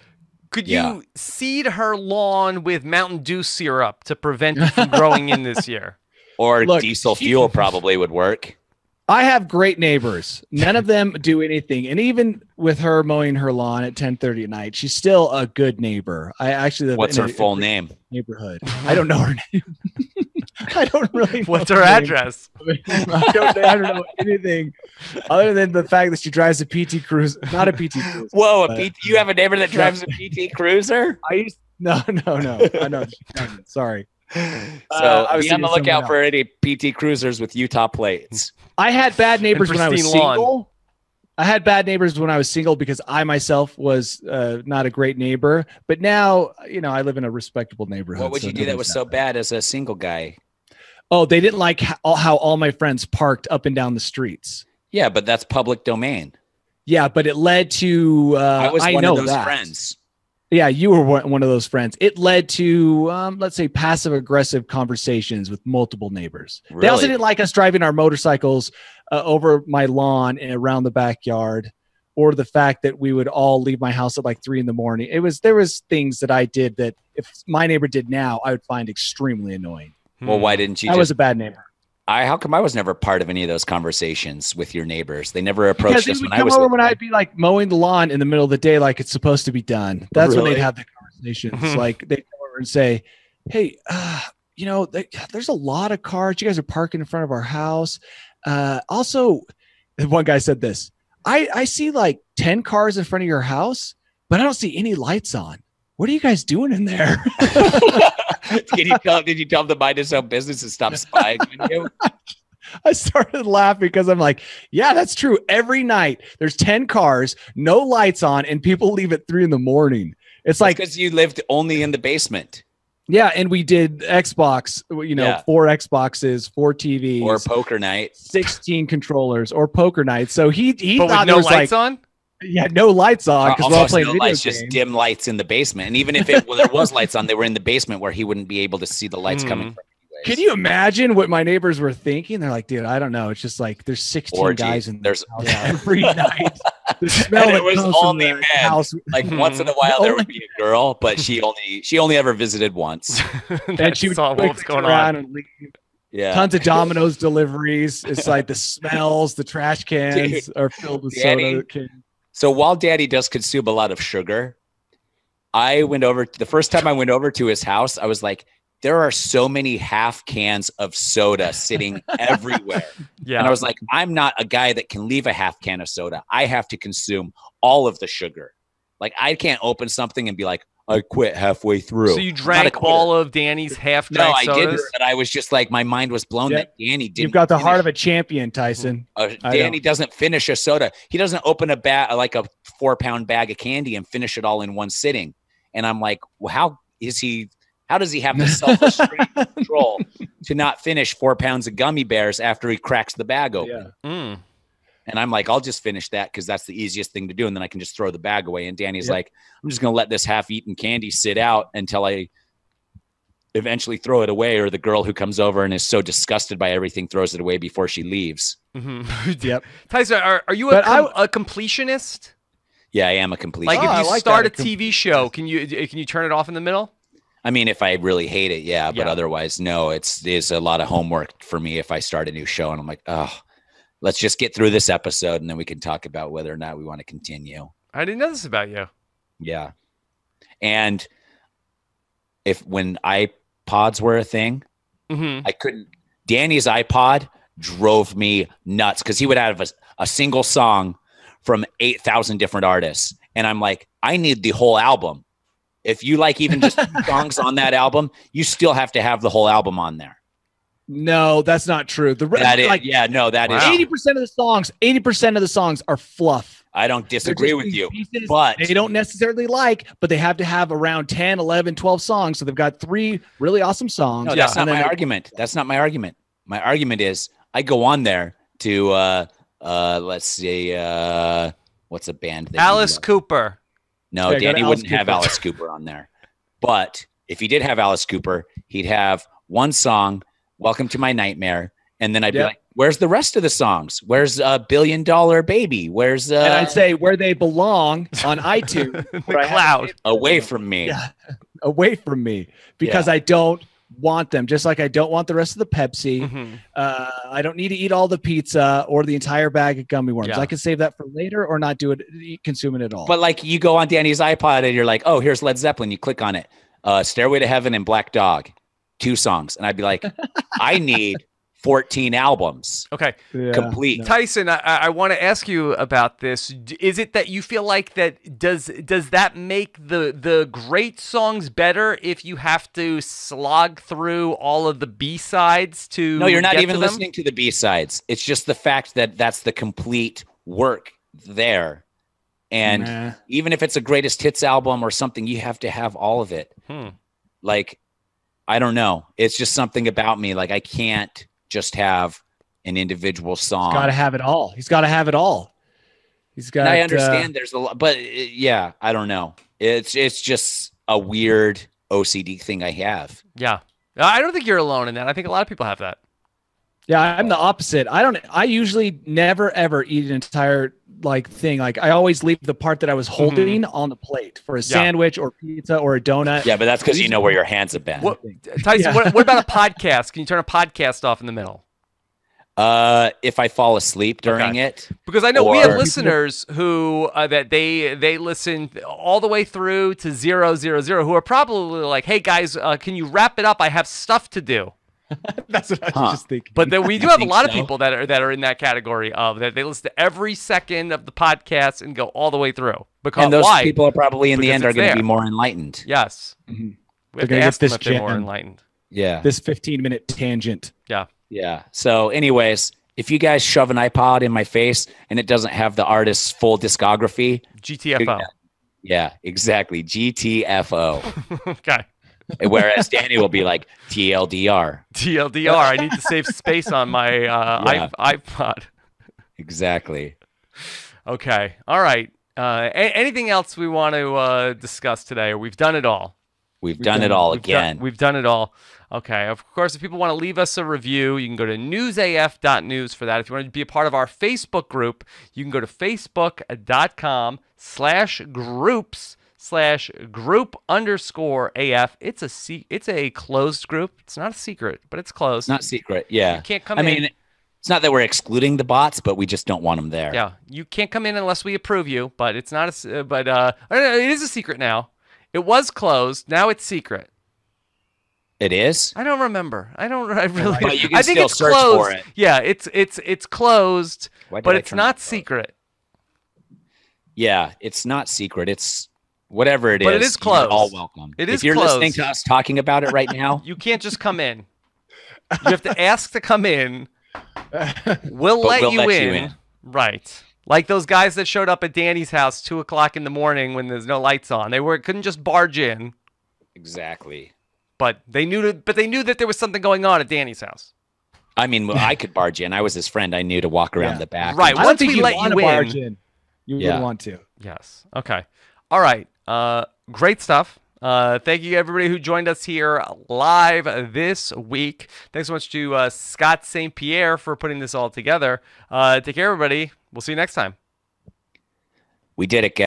Speaker 1: Could you seed her lawn with Mountain Dew syrup to prevent it from growing in this year?
Speaker 3: Or diesel fuel probably would work.
Speaker 2: I have great neighbors. None of them do anything. And even with her mowing her lawn at 10:30 at night, she's still a good neighbor. I actually live
Speaker 3: What's
Speaker 2: in
Speaker 3: her full name?
Speaker 2: Neighborhood. I don't know her name. I don't really know
Speaker 1: What's
Speaker 2: her
Speaker 1: her
Speaker 2: name.
Speaker 1: address?
Speaker 2: I don't know anything other than the fact that she drives a PT Cruiser. Not a PT Cruiser.
Speaker 3: Whoa,
Speaker 2: but
Speaker 3: you have a neighbor that drives a PT Cruiser?
Speaker 2: I used no. I know. Sorry.
Speaker 3: So
Speaker 2: I was
Speaker 3: be on the
Speaker 2: thinking of
Speaker 3: lookout
Speaker 2: someone
Speaker 3: for any PT Cruisers with Utah plates.
Speaker 2: I had bad neighbors when I was
Speaker 1: pristine lawn.
Speaker 2: single. I had bad neighbors when I was single because I myself was not a great neighbor. But now, I live in a respectable neighborhood.
Speaker 3: What would you do that was so bad as a single guy?
Speaker 2: Oh, they didn't like how all my friends parked up and down the streets.
Speaker 3: Yeah, but that's public domain.
Speaker 2: Yeah, but it led to
Speaker 3: I was one
Speaker 2: know
Speaker 3: of those
Speaker 2: that.
Speaker 3: friends.
Speaker 2: Yeah, you were one of those friends. It led to, let's say, passive aggressive conversations with multiple neighbors.
Speaker 3: Really?
Speaker 2: They also didn't like us driving our motorcycles over my lawn and around the backyard, or the fact that we would all leave my house at like 3 a.m. There was things that I did that if my neighbor did now, I would find extremely annoying.
Speaker 3: Well, why didn't you?
Speaker 2: I was a bad neighbor.
Speaker 3: How come I was never part of any of those conversations with your neighbors? They never approached
Speaker 2: Because
Speaker 3: us
Speaker 2: they would
Speaker 3: when I
Speaker 2: come
Speaker 3: was
Speaker 2: over
Speaker 3: with
Speaker 2: when
Speaker 3: them.
Speaker 2: I'd be like mowing the lawn in the middle of the day, like it's supposed to be done. That's when
Speaker 3: Really?
Speaker 2: they'd have the conversations. Like they'd come over and say, "Hey, there's a lot of cars. You guys are parking in front of our house." Also, one guy said this: I see like 10 cars in front of your house, but I don't see any lights on. What are you guys doing in there?
Speaker 3: Did you tell them to mind his own business and stop spying on you?
Speaker 2: I started laughing because I'm like, yeah, that's true. Every night there's 10 cars, no lights on, and people leave at 3 a.m. It's like,
Speaker 3: because you lived only in the basement
Speaker 2: yeah. And we did Xbox,
Speaker 3: Yeah.
Speaker 2: 4 Xboxes, 4 TVs,
Speaker 3: or poker night.
Speaker 2: 16 controllers, or poker night. So he
Speaker 1: But
Speaker 2: thought
Speaker 1: with
Speaker 2: there
Speaker 1: no
Speaker 2: was
Speaker 1: lights
Speaker 2: like,
Speaker 1: on?
Speaker 2: yeah, no lights on because we're all
Speaker 3: Almost
Speaker 2: playing
Speaker 3: no
Speaker 2: video
Speaker 3: lights,
Speaker 2: games.
Speaker 3: just dim lights in the basement. And even if there was lights on, they were in the basement where he wouldn't be able to see the lights coming from. Anyways.
Speaker 2: Can you imagine what my neighbors were thinking? They're like, dude, I don't know. It's just like there's 16
Speaker 3: Orgy.
Speaker 2: guys in
Speaker 3: There's-
Speaker 2: the house every night. The smell
Speaker 3: And it
Speaker 2: that
Speaker 3: was
Speaker 2: comes from
Speaker 3: only
Speaker 2: the
Speaker 3: men.
Speaker 2: house.
Speaker 3: Like once in a while there would be a girl, but she only ever visited once.
Speaker 2: And she would
Speaker 1: saw
Speaker 2: quickly
Speaker 1: what's going
Speaker 2: turn around
Speaker 1: on.
Speaker 2: and leave.
Speaker 3: Yeah.
Speaker 2: Tons of Domino's deliveries. It's like the smells, the trash cans
Speaker 3: Dude,
Speaker 2: are filled with
Speaker 3: Danny,
Speaker 2: soda cans.
Speaker 3: So while Daddy does consume a lot of sugar, the first time I went over to his house, I was like, there are so many half cans of soda sitting everywhere.
Speaker 1: Yeah.
Speaker 3: And I was like, I'm not a guy that can leave a half can of soda. I have to consume all of the sugar. Like I can't open something and be like, I quit halfway through.
Speaker 1: So you
Speaker 3: I'm not a
Speaker 1: drank
Speaker 3: quitter.
Speaker 1: all of Danny's
Speaker 3: No,
Speaker 1: half-drank
Speaker 3: I didn't.
Speaker 1: sodas?
Speaker 3: But I was just like, my mind was blown
Speaker 2: Yep.
Speaker 3: that Danny didn't.
Speaker 2: You've got the heart
Speaker 3: finish.
Speaker 2: of a champion, Tyson.
Speaker 3: Danny doesn't finish a soda. He doesn't open a bag, like a 4-pound bag of candy, and finish it all in one sitting. And I'm like, well, how does he have the self-restraint control to not finish 4 pounds of gummy bears after he cracks the bag open?
Speaker 2: Yeah.
Speaker 1: Mm.
Speaker 3: And I'm like, I'll just finish that because that's the easiest thing to do. And then I can just throw the bag away. And Danny's
Speaker 2: Yep.
Speaker 3: like, I'm just going to let this half-eaten candy sit out until I eventually throw it away, or the girl who comes over and is so disgusted by everything throws it away before she leaves.
Speaker 1: Mhm.
Speaker 2: Yep.
Speaker 1: Tyson, are you
Speaker 2: But
Speaker 1: a completionist?
Speaker 3: Yeah, I am a complete.
Speaker 1: Like
Speaker 2: Oh,
Speaker 1: if
Speaker 2: I
Speaker 1: you
Speaker 2: like
Speaker 1: start a
Speaker 2: that.
Speaker 1: TV show, can you turn it off in the middle?
Speaker 3: I mean, if I really hate it, yeah, but
Speaker 1: Yeah.
Speaker 3: otherwise, no. It's a lot of homework for me if I start a new show and I'm like, oh, let's just get through this episode and then we can talk about whether or not we want to continue.
Speaker 1: I didn't know this about you.
Speaker 3: Yeah. And when iPods were a thing,
Speaker 1: Hmm.
Speaker 3: I couldn't. Danny's iPod drove me nuts because he would have a single song from 8,000 different artists. And I'm like, I need the whole album. If you like even just 2 songs on that album, you still have to have the whole album on there.
Speaker 2: No, that's not true.
Speaker 3: That is,
Speaker 2: like
Speaker 3: yeah, no, that is.
Speaker 1: Wow.
Speaker 2: 80% of the songs are fluff.
Speaker 3: I don't
Speaker 2: They're
Speaker 3: disagree
Speaker 2: just
Speaker 3: with
Speaker 2: these
Speaker 3: you,
Speaker 2: pieces
Speaker 3: but
Speaker 2: they don't necessarily like, but they have to have around 10, 11, 12 songs. So they've got 3 really awesome songs.
Speaker 3: no, that's
Speaker 1: Yeah.
Speaker 3: not my argument. That's not my argument. My argument is I go on there to let's say what's a band that you
Speaker 1: Alice
Speaker 3: love?
Speaker 1: Cooper.
Speaker 3: No,
Speaker 2: Yeah, go to
Speaker 3: Danny
Speaker 2: Alice
Speaker 3: wouldn't have
Speaker 2: Cooper.
Speaker 3: Alice Cooper on there. But if he did have Alice Cooper, he'd have one song, Welcome to My Nightmare. And then I'd be
Speaker 2: Yep.
Speaker 3: like, where's the rest of the songs? Where's $1 Billion Baby? Where's
Speaker 2: And I'd say where they belong on iTunes,
Speaker 1: The
Speaker 2: where I have
Speaker 1: cloud.
Speaker 3: Away From Me?
Speaker 2: Yeah. away from me because I don't want them. Just like I don't want the rest of the Pepsi.
Speaker 1: Mhm.
Speaker 2: I don't need to eat all the pizza or the entire bag of gummy worms.
Speaker 1: Yeah.
Speaker 2: I can save that for later or not consume it at all.
Speaker 3: But like you go on Danny's iPod and you're like, oh, here's Led Zeppelin. You click on it. Stairway to Heaven and Black Dog. 2 songs. And I'd be like, I need 14 albums
Speaker 1: Okay.
Speaker 2: Yeah.
Speaker 3: complete.
Speaker 1: Tyson, I want to ask you about this. Is it that you feel like that does that make the great songs better if you have to slog through all of the B-sides to
Speaker 3: No, you're not
Speaker 1: get
Speaker 3: even
Speaker 1: to them?
Speaker 3: listening to the B-sides. It's just the fact that that's the complete work there. And
Speaker 2: Nah.
Speaker 3: even if it's a greatest hits album or something, you have to have all of it. Like, I don't know. It's just something about me. Like, I can't just have an individual song.
Speaker 2: Got to have it all. He's got to have it all. He's got.
Speaker 3: And I understand there's a lot, but yeah, I don't know. It's just a weird OCD thing I have.
Speaker 1: Yeah. I don't think you're alone in that. I think a lot of people have that.
Speaker 2: Yeah, I'm the opposite. I usually never ever eat an entire thing. Like I always leave the part that I was holding on the plate for a sandwich or pizza or a donut.
Speaker 3: Yeah, but that's because you know where your hands have been.
Speaker 1: What, Tyson, what about a podcast? Can you turn a podcast off in the middle?
Speaker 3: If I fall asleep during it,
Speaker 1: Because I know we have
Speaker 3: Or-
Speaker 1: listeners who that they listen all the way through to 000 who are probably like, "Hey guys, can you wrap it up? I have stuff to do."
Speaker 2: That's what I was just thinking.
Speaker 1: But then we do have a
Speaker 3: think
Speaker 1: lot of
Speaker 3: so.
Speaker 1: people that are in that category of that they listen to every second of the podcast and go all the way through. Because
Speaker 3: and those
Speaker 1: why?
Speaker 3: people are probably in the
Speaker 1: Because
Speaker 3: end are
Speaker 1: it's
Speaker 3: going to
Speaker 1: there.
Speaker 3: be more enlightened.
Speaker 1: Yes.
Speaker 2: Mhm.
Speaker 1: We
Speaker 2: They're
Speaker 1: have
Speaker 2: gonna
Speaker 1: to
Speaker 2: get
Speaker 1: ask them
Speaker 2: this
Speaker 1: if they're more
Speaker 2: gem.
Speaker 1: enlightened.
Speaker 3: Yeah.
Speaker 2: This 15-minute tangent.
Speaker 1: Yeah.
Speaker 3: Yeah. So, anyways, if you guys shove an iPod in my face and it doesn't have the artist's full discography,
Speaker 1: GTFO.
Speaker 3: yeah, exactly. GTFO.
Speaker 1: Okay.
Speaker 3: Whereas Danny will be like TLDR.
Speaker 1: TLDR. I need to save space on my
Speaker 3: Yeah.
Speaker 1: iPod.
Speaker 3: Exactly.
Speaker 1: Okay. All right. Anything else we want to discuss today? Or we've done it all.
Speaker 3: We've done it all
Speaker 1: We've
Speaker 3: again.
Speaker 1: We've done it all. Okay. Of course, if people want to leave us a review, you can go to newsaf.news for that. If you want to be a part of our Facebook group, you can go to facebook.com/groups/group_AF. It's a closed group. It's not a secret, but it's closed.
Speaker 3: Not secret. Yeah.
Speaker 1: You can't come
Speaker 3: I
Speaker 1: in.
Speaker 3: mean, it's not that we're excluding the bots, but we just don't want them there.
Speaker 1: Yeah, you can't come in unless we approve you. But it's not it is a secret now. It was closed. Now it's secret.
Speaker 3: It is?
Speaker 1: I don't remember. I really.
Speaker 3: But you can
Speaker 1: I think
Speaker 3: still
Speaker 1: it's
Speaker 3: search
Speaker 1: closed.
Speaker 3: for it.
Speaker 1: Yeah, it's closed,
Speaker 3: Why did
Speaker 1: but
Speaker 3: I
Speaker 1: it's
Speaker 3: turn
Speaker 1: not
Speaker 3: that off?
Speaker 1: secret.
Speaker 3: Yeah, it's not secret. It's whatever it is.
Speaker 1: But it is
Speaker 3: You're all
Speaker 1: closed.
Speaker 3: welcome.
Speaker 1: It
Speaker 3: if
Speaker 1: is
Speaker 3: you're listening
Speaker 1: closed.
Speaker 3: to us talking about it right now,
Speaker 1: You can't just come in. You have to ask to come in. We'll
Speaker 3: But
Speaker 1: let
Speaker 3: we'll
Speaker 1: you
Speaker 3: let
Speaker 1: in.
Speaker 3: you in.
Speaker 1: Right. Like those guys that showed up at Danny's house 2:00 in the morning when there's no lights on. They couldn't just barge in.
Speaker 3: exactly.
Speaker 1: But they knew that there was something going on at Danny's house.
Speaker 3: I mean, I could barge in. I was his friend. I knew to walk around
Speaker 2: Yeah.
Speaker 3: the back.
Speaker 1: Right.
Speaker 2: I don't
Speaker 1: Once
Speaker 2: think
Speaker 1: we
Speaker 2: you
Speaker 1: let
Speaker 2: want
Speaker 1: you
Speaker 2: to barge
Speaker 1: in.
Speaker 2: in. You
Speaker 3: Yeah.
Speaker 2: would want to.
Speaker 1: Yes. Okay. All right. Great stuff. Thank you everybody who joined us here live this week. Thanks so much to Scott St. Pierre for putting this all together. Take care, everybody. We'll see you next time.
Speaker 3: We did it, guys.